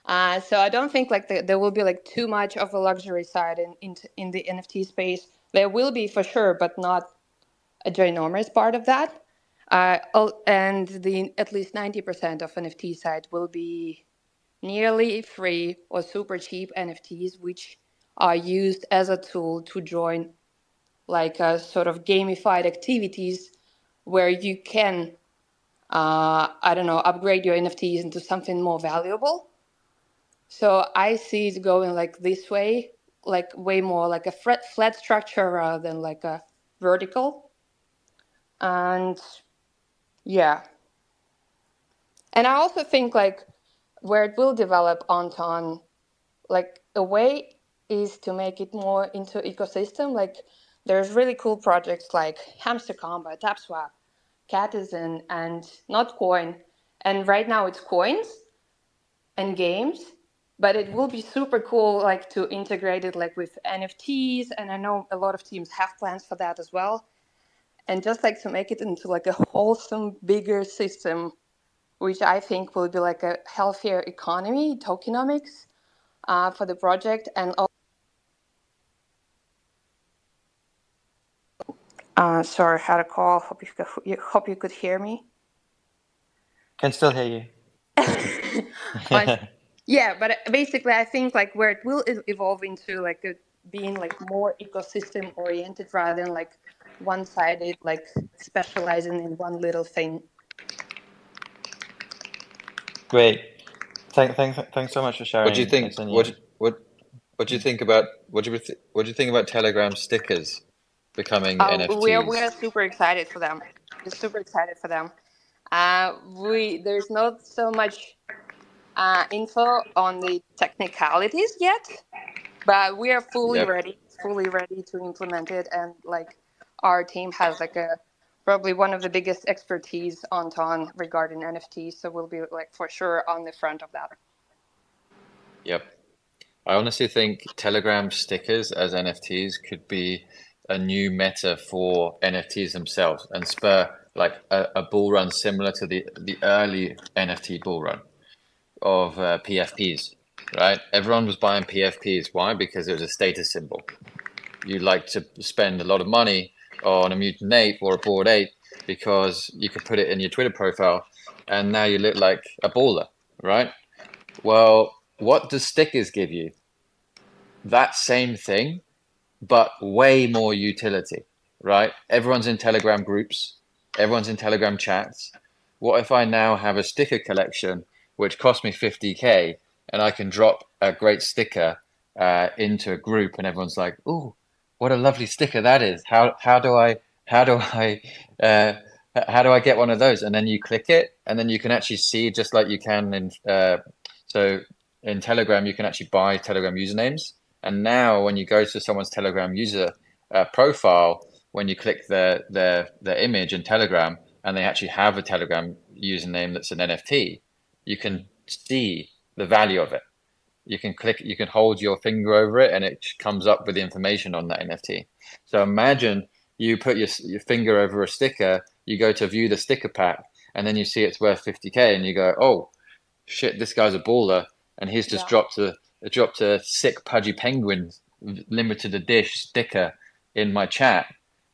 So I don't think like there will be like too much of a luxury side in the NFT space. There will be for sure, but not a ginormous part of that. And the at least 90% of NFT side will be nearly free or super cheap NFTs, which are used as a tool to join like a sort of gamified activities where you can, I don't know, upgrade your NFTs into something more valuable. So I see it going like this way, like way more like a flat structure rather than like a vertical. And yeah. And I also think like where it will develop on TON, like a way is to make it more into ecosystem. Like there's really cool projects like Hamster, Tapswap, Catizen, and Notcoin. And right now it's coins and games. but it will be super cool, like to integrate it like with NFTs, and I know a lot of teams have plans for that as well, and just like to make it into like a wholesome, bigger system, which I think will be like a healthier economy, tokenomics, for the project. And sorry, I had a call. Hope you could hear me. Can still hear you. Yeah, but basically, I think like where it will evolve into like being like more ecosystem oriented rather than like one-sided, like specializing in one little thing. Great. Thanks so much for sharing. What do you think? Ksenia. What do you think about what do you think about Telegram stickers becoming NFTs? We're super excited for them. We're super excited for them. There's not so much info on the technicalities yet, but we are fully ready to implement it, and like our team has like probably one of the biggest expertise on TON regarding NFTs, so we'll be like for sure on the front of that. Yep. I honestly think Telegram stickers as NFTs could be a new meta for NFTs themselves and spur like a bull run similar to the early NFT bull run of PFPs, right? Everyone was buying PFPs. Why? Because it was a status symbol. You like to spend a lot of money on a Mutant Ape or a Bored Ape because you could put it in your Twitter profile and now you look like a baller, right? Well, what does stickers give you? That same thing, but way more utility, right? Everyone's in Telegram groups, everyone's in Telegram chats. What if I now have a sticker collection which cost me 50K and I can drop a great sticker into a group and everyone's like, "Ooh, what a lovely sticker that is. How do I get one of those?" And then you click it and then you can actually see, just like you can in so in Telegram, you can actually buy Telegram usernames. And now when you go to someone's Telegram user profile, when you click their image in Telegram and they actually have a Telegram username that's an NFT, you can see the value of it. You can hold your finger over it and it comes up with the information on that NFT. So imagine you put your finger over a sticker, you go to view the sticker pack, and then you see it's worth 50K and you go, "Oh, shit, this guy's a baller." And he's just dropped a sick Pudgy Penguin limited edition sticker in my chat.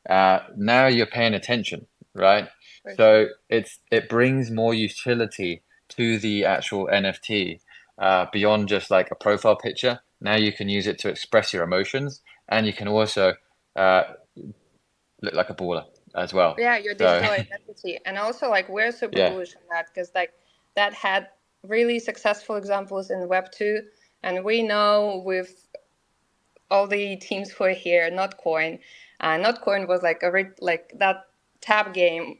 Now you're paying attention, right? Right. So it brings more utility to the actual NFT beyond just like a profile picture. Now you can use it to express your emotions, and you can also look like a baller as well. Yeah, your digital identity, and also like we're super bullish on that because like that had really successful examples in Web 2, and we know with all the teams who are here, Notcoin was like that tab game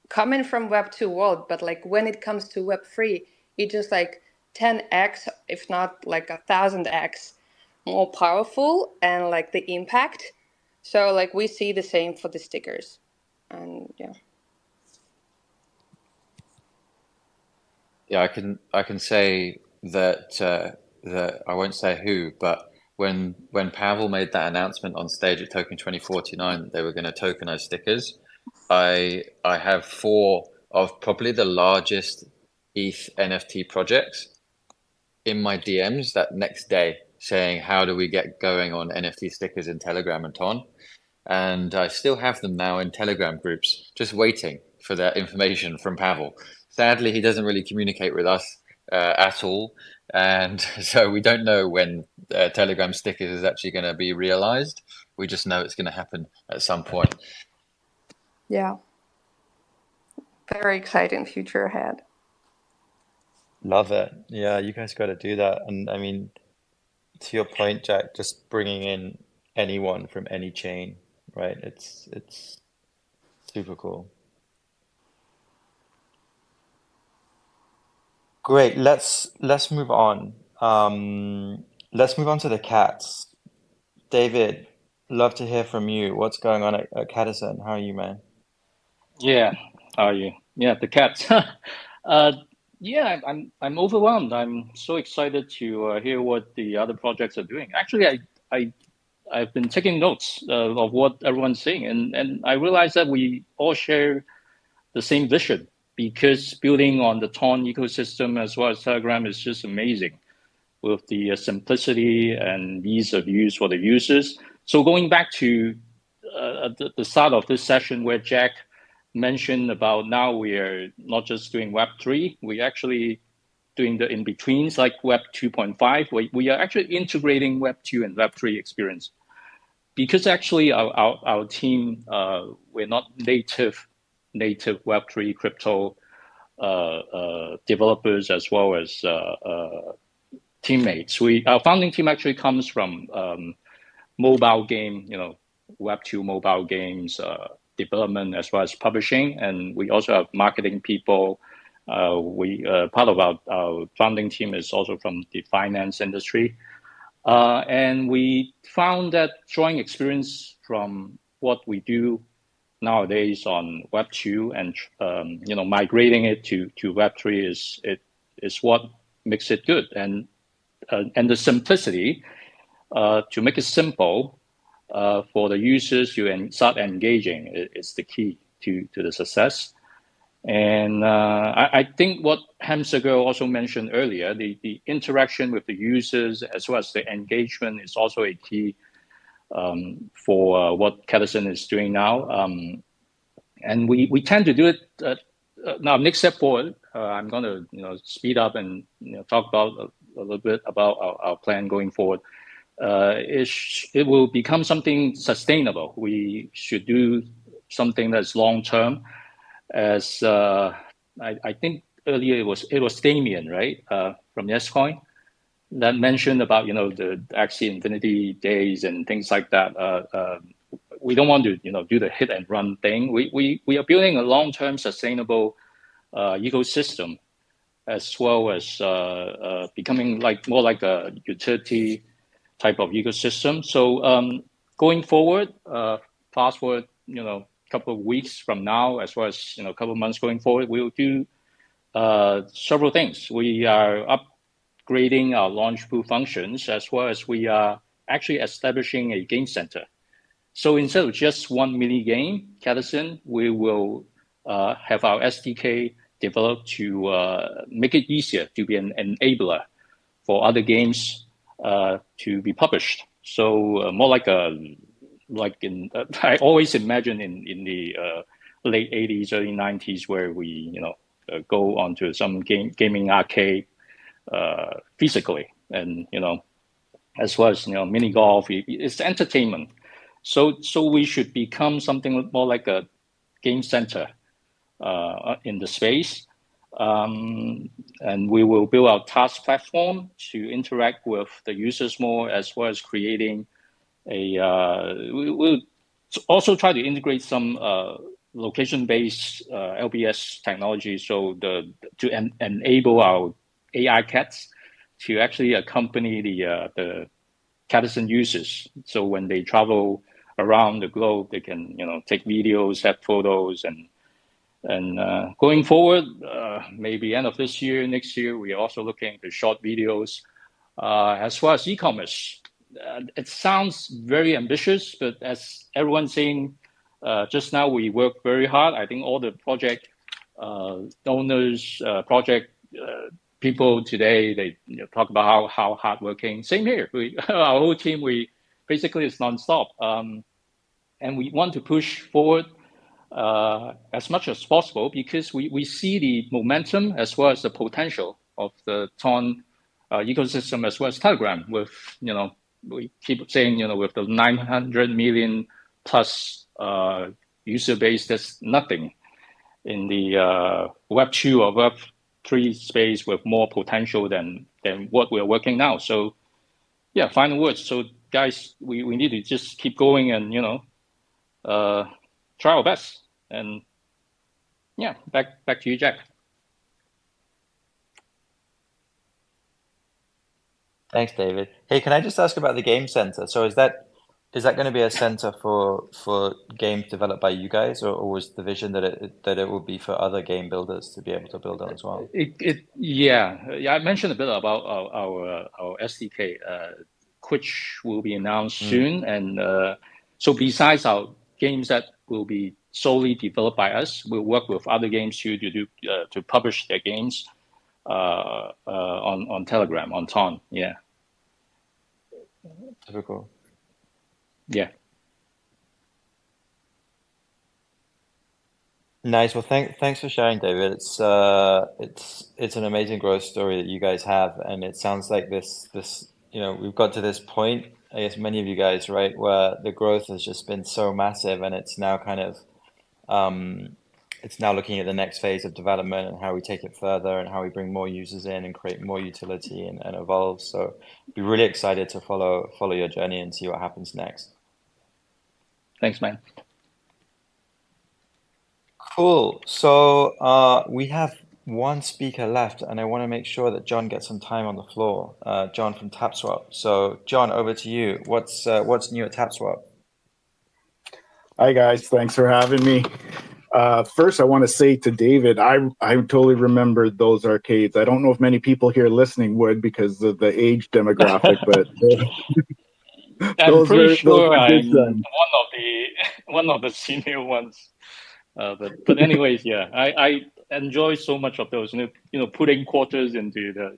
coming from Web 2 world, but like when it comes to Web 3, it just like 10x, if not like 1,000x more powerful, and like the impact. So like we see the same for the stickers, and Yeah, I can say that I won't say who, but when Pavel made that announcement on stage at Token 2049 that they were going to tokenize stickers, I have 4 of probably the largest ETH NFT projects in my DMs that next day saying, "How do we get going on NFT stickers in Telegram and TON?" And I still have them now in Telegram groups, just waiting for that information from Pavel. Sadly, he doesn't really communicate with us at all. And so we don't know when Telegram stickers is actually going to be realized. We just know it's going to happen at some point. Yeah. Very exciting future ahead. Love it. Yeah, you guys got to do that. And I mean, to your point, Jack, just bringing in anyone from any chain, right? It's super cool. Great. Let's move on. Let's move on to the cats. David, love to hear from you. What's going on at Catizen? How are you, man? Yeah, how are you? Yeah, the cats. Yeah, I'm overwhelmed. I'm so excited to hear what the other projects are doing. Actually, I've been taking notes of what everyone's saying, and I realized that we all share the same vision, because building on the TON ecosystem as well as Telegram is just amazing with the simplicity and ease of use for the users. So going back to the start of this session where Jack mentioned about now we are not just doing Web3, we actually doing the in-betweens like Web 2.5, we are actually integrating Web 2 and Web 3 experience. Because actually our team, we're not native Web 3 crypto developers as well as teammates. Our founding team actually comes from mobile game, Web 2 mobile games development as well as publishing, and we also have marketing people. Part of our founding team is also from the finance industry, and we found that drawing experience from what we do nowadays on Web 2 and migrating it to Web 3 is what makes it good, and the simplicity to make it simple for the users to start engaging is the key to the success. And I think what Hamster also mentioned earlier, the interaction with the users as well as the engagement is also a key for what Catizen is doing now. And we tend to do it. Now, next step forward, I'm going to speed up and talk about a little bit about our plan going forward. It will become something sustainable. We should do something that's long term. As I think earlier it was Damien, right, from YesCoin, that mentioned about the Axie Infinity days and things like that. We don't want to do the hit and run thing. We are building a long term sustainable ecosystem, as well as becoming more like a utility type of ecosystem. So going forward, fast forward, couple of weeks from now, as well as a couple of months going forward, we'll do several things. We are upgrading our launch pool functions, as well as we are actually establishing a game center. So instead of just one mini game, Catizen, we will have our SDK developed to make it easier to be an enabler for other games to be published. So more like I always imagine in the late 80s, early 90s, where we go onto some gaming arcade physically, and as well as mini golf. It's entertainment. So we should become something more like a game center in the space, and we will build our task platform to interact with the users more, as well as creating we'll also try to integrate some location-based LBS technology, so to enable our AI cats to actually accompany the Catizen users. So when they travel around the globe, they can take videos, have photos, and going forward, maybe end of this year, next year, we are also looking at short videos, as well as e-commerce. It sounds very ambitious, but as everyone's saying just now, we work very hard. I think all the project owners, project people today, they talk about how hardworking. Same here. Our whole team, we basically is nonstop, and we want to push forward as much as possible, because we see the momentum as well as the potential of the TON ecosystem, as well as Telegram. With we keep saying with the 900 million plus user base, that's nothing in the Web 2 or Web 3 space, with more potential than what we're working now. So yeah, final words. So guys, we need to just keep going and try our best. And yeah, back to you, Jack. Thanks, David. Hey, can I just ask about the game center? So is that is that going to be a center for games developed by you guys, or was the vision that it would be for other game builders to be able to build on as well? Yeah. I mentioned a bit about our SDK, which will be announced soon, and so besides our games that will be solely developed by us, we'll work with other games to publish their games on Telegram, on TON. Yeah. Super cool. Yeah. Nice. Well, thanks for sharing, David. It's an amazing growth story that you guys have, and it sounds like this we've got to this point, I guess many of you guys, right, where the growth has just been so massive, and it's now kind of it's now looking at the next phase of development and how we take it further and how we bring more users in and create more utility and evolve. So be really excited to follow your journey and see what happens next. Thanks, man. Cool. So we have one speaker left, and I want to make sure that John gets some time on the floor. John from Tapswap. So John, over to you. What's new at Tapswap? Hi guys, thanks for having me. First, I want to say to David, I totally remember those arcades. I don't know if many people here listening would because of the age demographic, but I'm pretty sure I'm one of the senior ones. But anyways, yeah, I enjoy so much of those. Putting quarters into the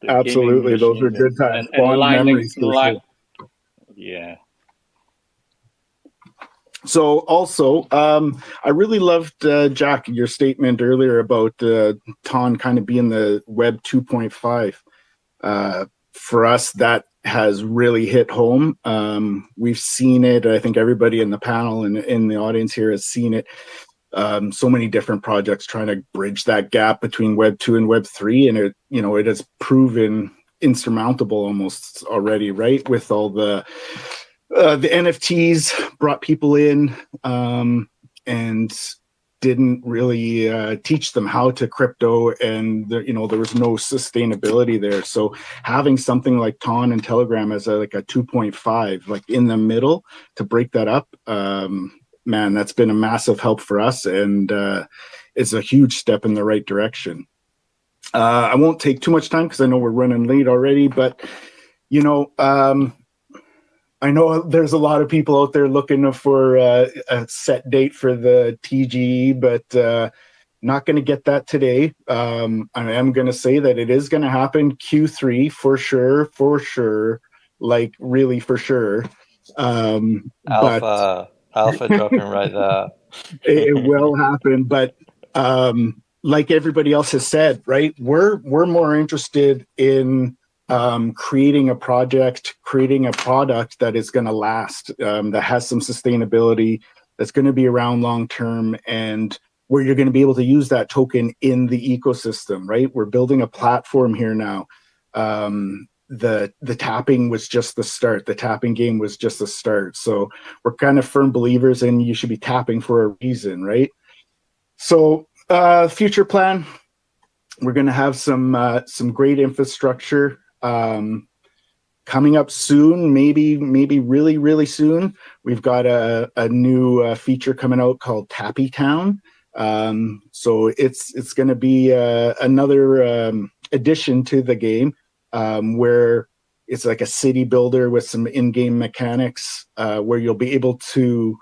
absolutely. Those are good times. Fond memories for sure. Yeah. So also, I really loved, Jack, your statement earlier about TON kind of being the Web 2.5. For us, that has really hit home. We've seen it. I think everybody in the panel and in the audience here has seen it. So many different projects trying to bridge that gap between Web 2 and Web 3, and it has proven insurmountable almost already, right? With all the NFTs brought people in and didn't really teach them how to crypto, and there was no sustainability there. So having something like TON and Telegram as like a 2.5, like in the middle to break that up, man, that's been a massive help for us, and it's a huge step in the right direction. I won't take too much time because I know we're running late already, but I know there's a lot of people out there looking for a set date for the TGE, but not going to get that today. I am going to say that it is going to happen Q3 for sure, like really for sure. Alpha dropping right there. It will happen, but like everybody else has said, right? We're more interested in creating a project, creating a product that is going to last, that has some sustainability, that's going to be around long term, and where you're going to be able to use that token in the ecosystem, right? We're building a platform here now. The tapping was just the start. The tapping game was just the start. So we're kind of firm believers in you should be tapping for a reason, right? So future plan, we're going to have some great infrastructure coming up soon, maybe really, really soon. We've got a new feature coming out called Tappy Town. So it's going to be another addition to the game, where it's like a city builder with some in-game mechanics, where you'll be able to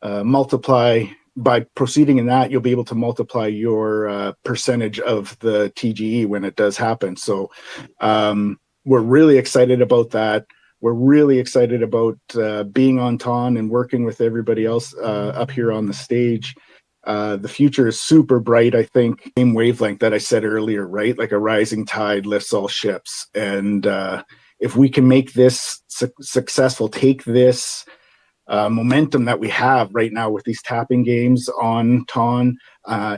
multiply. By proceeding in that, you'll be able to multiply your percentage of the TGE when it does happen. So we're really excited about that. We're really excited about being on TON and working with everybody else up here on the stage. The future is super bright, I think. Same wavelength that I said earlier, right? Like a rising tide lifts all ships. And if we can make this successful, take this momentum that we have right now with these tapping games on TON,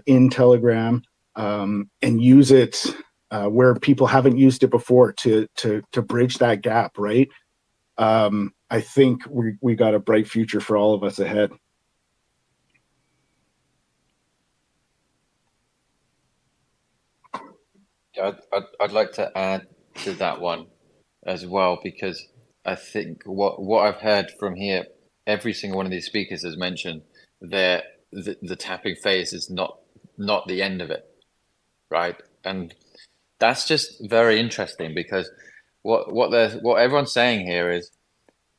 in Telegram, and use it where people haven't used it before to bridge that gap, right? I think we got a bright future for all of us ahead. I'd like to add to that one as well, because I think what I've heard from here, every single one of these speakers has mentioned that the tapping phase is not the end of it, right? And that's just very interesting because what everyone's saying here is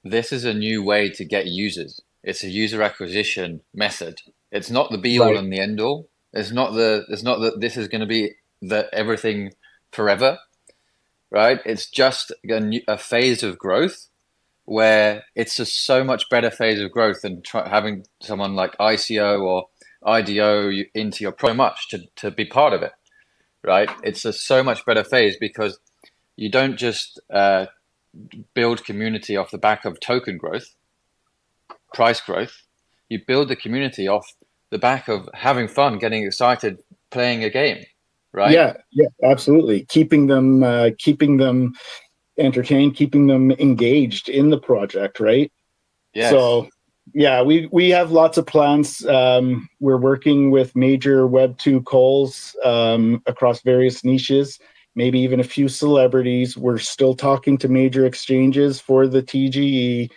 this is a new way to get users. It's a user acquisition method. It's not the be all Right. and the end all. It's not that this is going to be the everything forever, right? It's just a phase of growth where it's a so much better phase of growth than having someone like ICO or IDO into your so much to be part of it, right? It's a so much better phase because you don't just build community off the back of token growth, price growth. You build the community off the back of having fun, getting excited, playing a game, right? Yeah, absolutely. Keeping them entertained, keeping them engaged in the project, right? Yes. So yeah, we have lots of plans. We're working with major Web2 calls across various niches, maybe even a few celebrities. We're still talking to major exchanges for the TGE.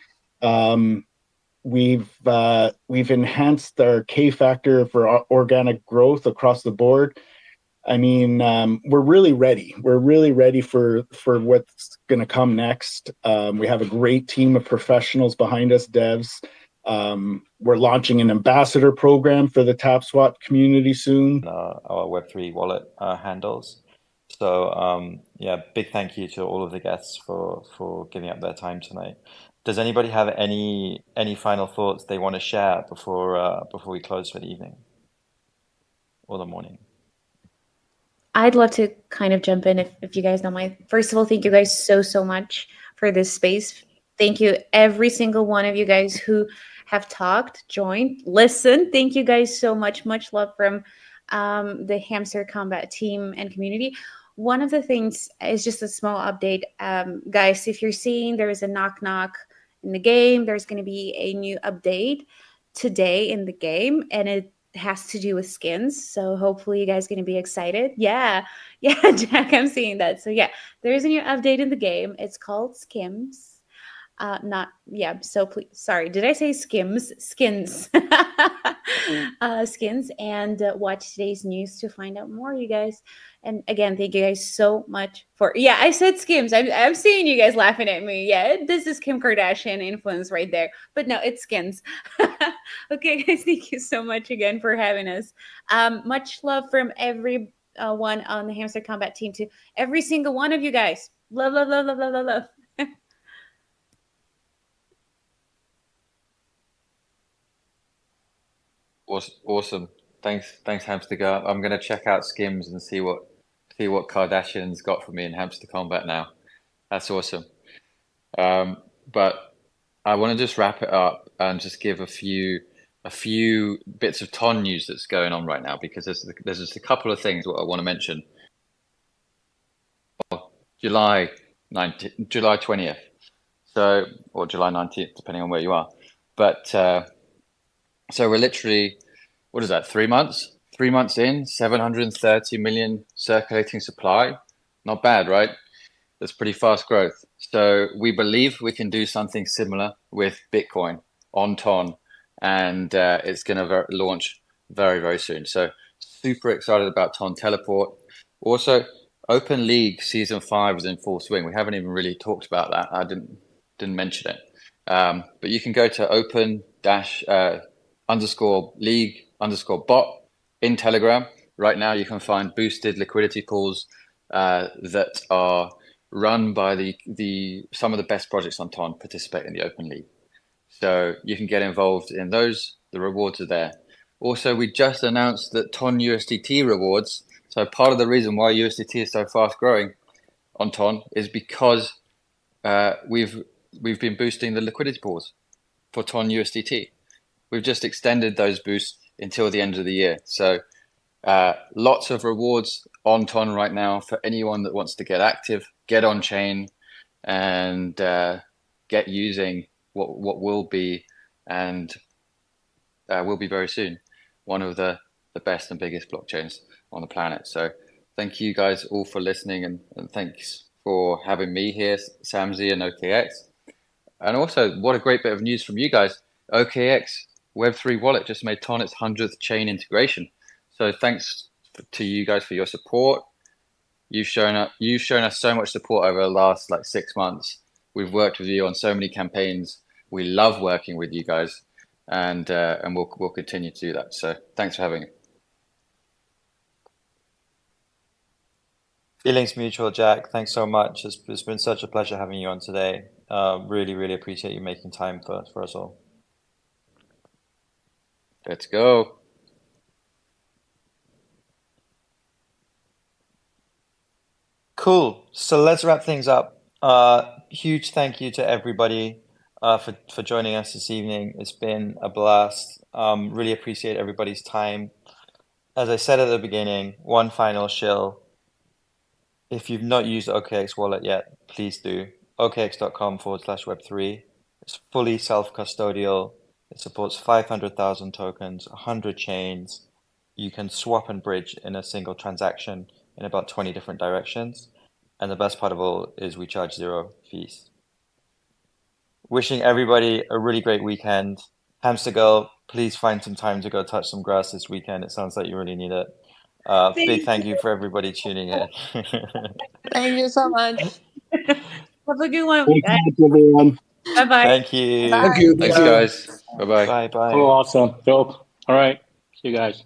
We've enhanced our K factor for organic growth across the board. I mean, we're really ready. We're really ready for what's going to come next. We have a great team of professionals behind us, devs. We're launching an ambassador program for the Tapswap community soon. Our Web3 wallet handles. So yeah, big thank you to all of the guests for giving up their time tonight. Does anybody have any final thoughts they want to share before we close for the evening or the morning? I'd love to kind of jump in if you guys don't mind. First of all, thank you guys so much for this space. Thank you, every single one of you guys who have talked, joined, listened. Thank you guys so much. Much love from the Hamster Combat team and community. One of the things is just a small update. Guys, if you're seeing there is a knock in the game, there's going to be a new update today in the game, and it has to do with skins. So hopefully you guys are going to be excited. Yeah, Jack, I'm seeing that. So yeah, there's a new update in the game. It's called Skims. So please, sorry, did I say skims? Skins. Skins, and watch today's news to find out more, you guys. And again, thank you guys so much for, yeah, I said skims. I'm seeing you guys laughing at me. Yeah, this is Kim Kardashian influence right there. But no, it's skins. Okay, guys, thank you so much again for having us. Much love from every one on the Hamster Combat team to every single one of you guys. Love, love, love, love, love, love, love. Awesome. Thanks, Hamster Girl. I'm gonna check out Skims and see what Kardashian's got for me in Hamster Combat now. That's awesome. But I want to just wrap it up and just give a few bits of TON news that's going on right now, because there's just a couple of things what I want to mention. July 20th, or July 19th, depending on where you are. But so we're literally, what is that, 3 months? 3 months in, 730 million circulating supply. Not bad, right? That's pretty fast growth. So we believe we can do something similar with Bitcoin on TON, and it's going to launch very, very soon. So super excited about TON Teleport. Also, Open League Season 5 is in full swing. We haven't even really talked about that. I didn't mention it. But you can go to open_league_bot in Telegram. Right now, you can find boosted liquidity pools that are run by some of the best projects on TON participate in the Open League. So you can get involved in those. The rewards are there. Also, we just announced that TON USDT rewards. So part of the reason why USDT is so fast growing on TON is because we've been boosting the liquidity pools for TON USDT. We've just extended those boosts until the end of the year. So lots of rewards on TON right now for anyone that wants to get active, get on chain, and get using what will be, and will be very soon, one of the best and biggest blockchains on the planet. So thank you guys all for listening, and thanks for having me here, Samzy and OKX. And also, what a great bit of news from you guys. OKX Web3 wallet just made TON its 100th chain integration. So thanks to you guys for your support. You've shown us so much support over the last 6 months. We've worked with you on so many campaigns. We love working with you guys, and we'll continue to do that. So thanks for having me. Feelings mutual, Jack. Thanks so much. It's been such a pleasure having you on today. Really, really appreciate you making time for us all. Let's go. Cool. So let's wrap things up. Huge thank you to everybody for joining us this evening. It's been a blast. Really appreciate everybody's time. As I said at the beginning, one final shill. If you've not used OKX wallet yet, please do. okx.com/web3. It's fully self-custodial. It supports 500,000 tokens, 100 chains. You can swap and bridge in a single transaction in about 20 different directions. And the best part of all is we charge 0 fees. Wishing everybody a really great weekend. Hamster Girl, please find some time to go touch some grass this weekend. It sounds like you really need it. Big thank you for everybody tuning in. Thank you so much. Have a good one. Thank you, everyone. Bye-bye. Thank you. Bye. Thank you. Thanks, guys. Bye-bye. Bye-bye. Oh, awesome. Dope. All right. See you guys.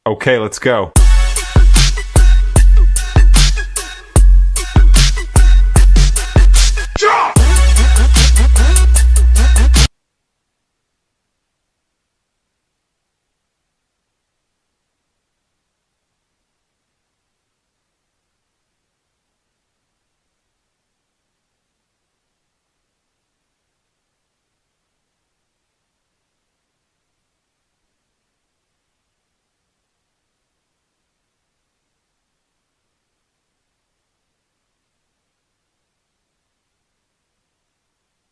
Okay, let's go.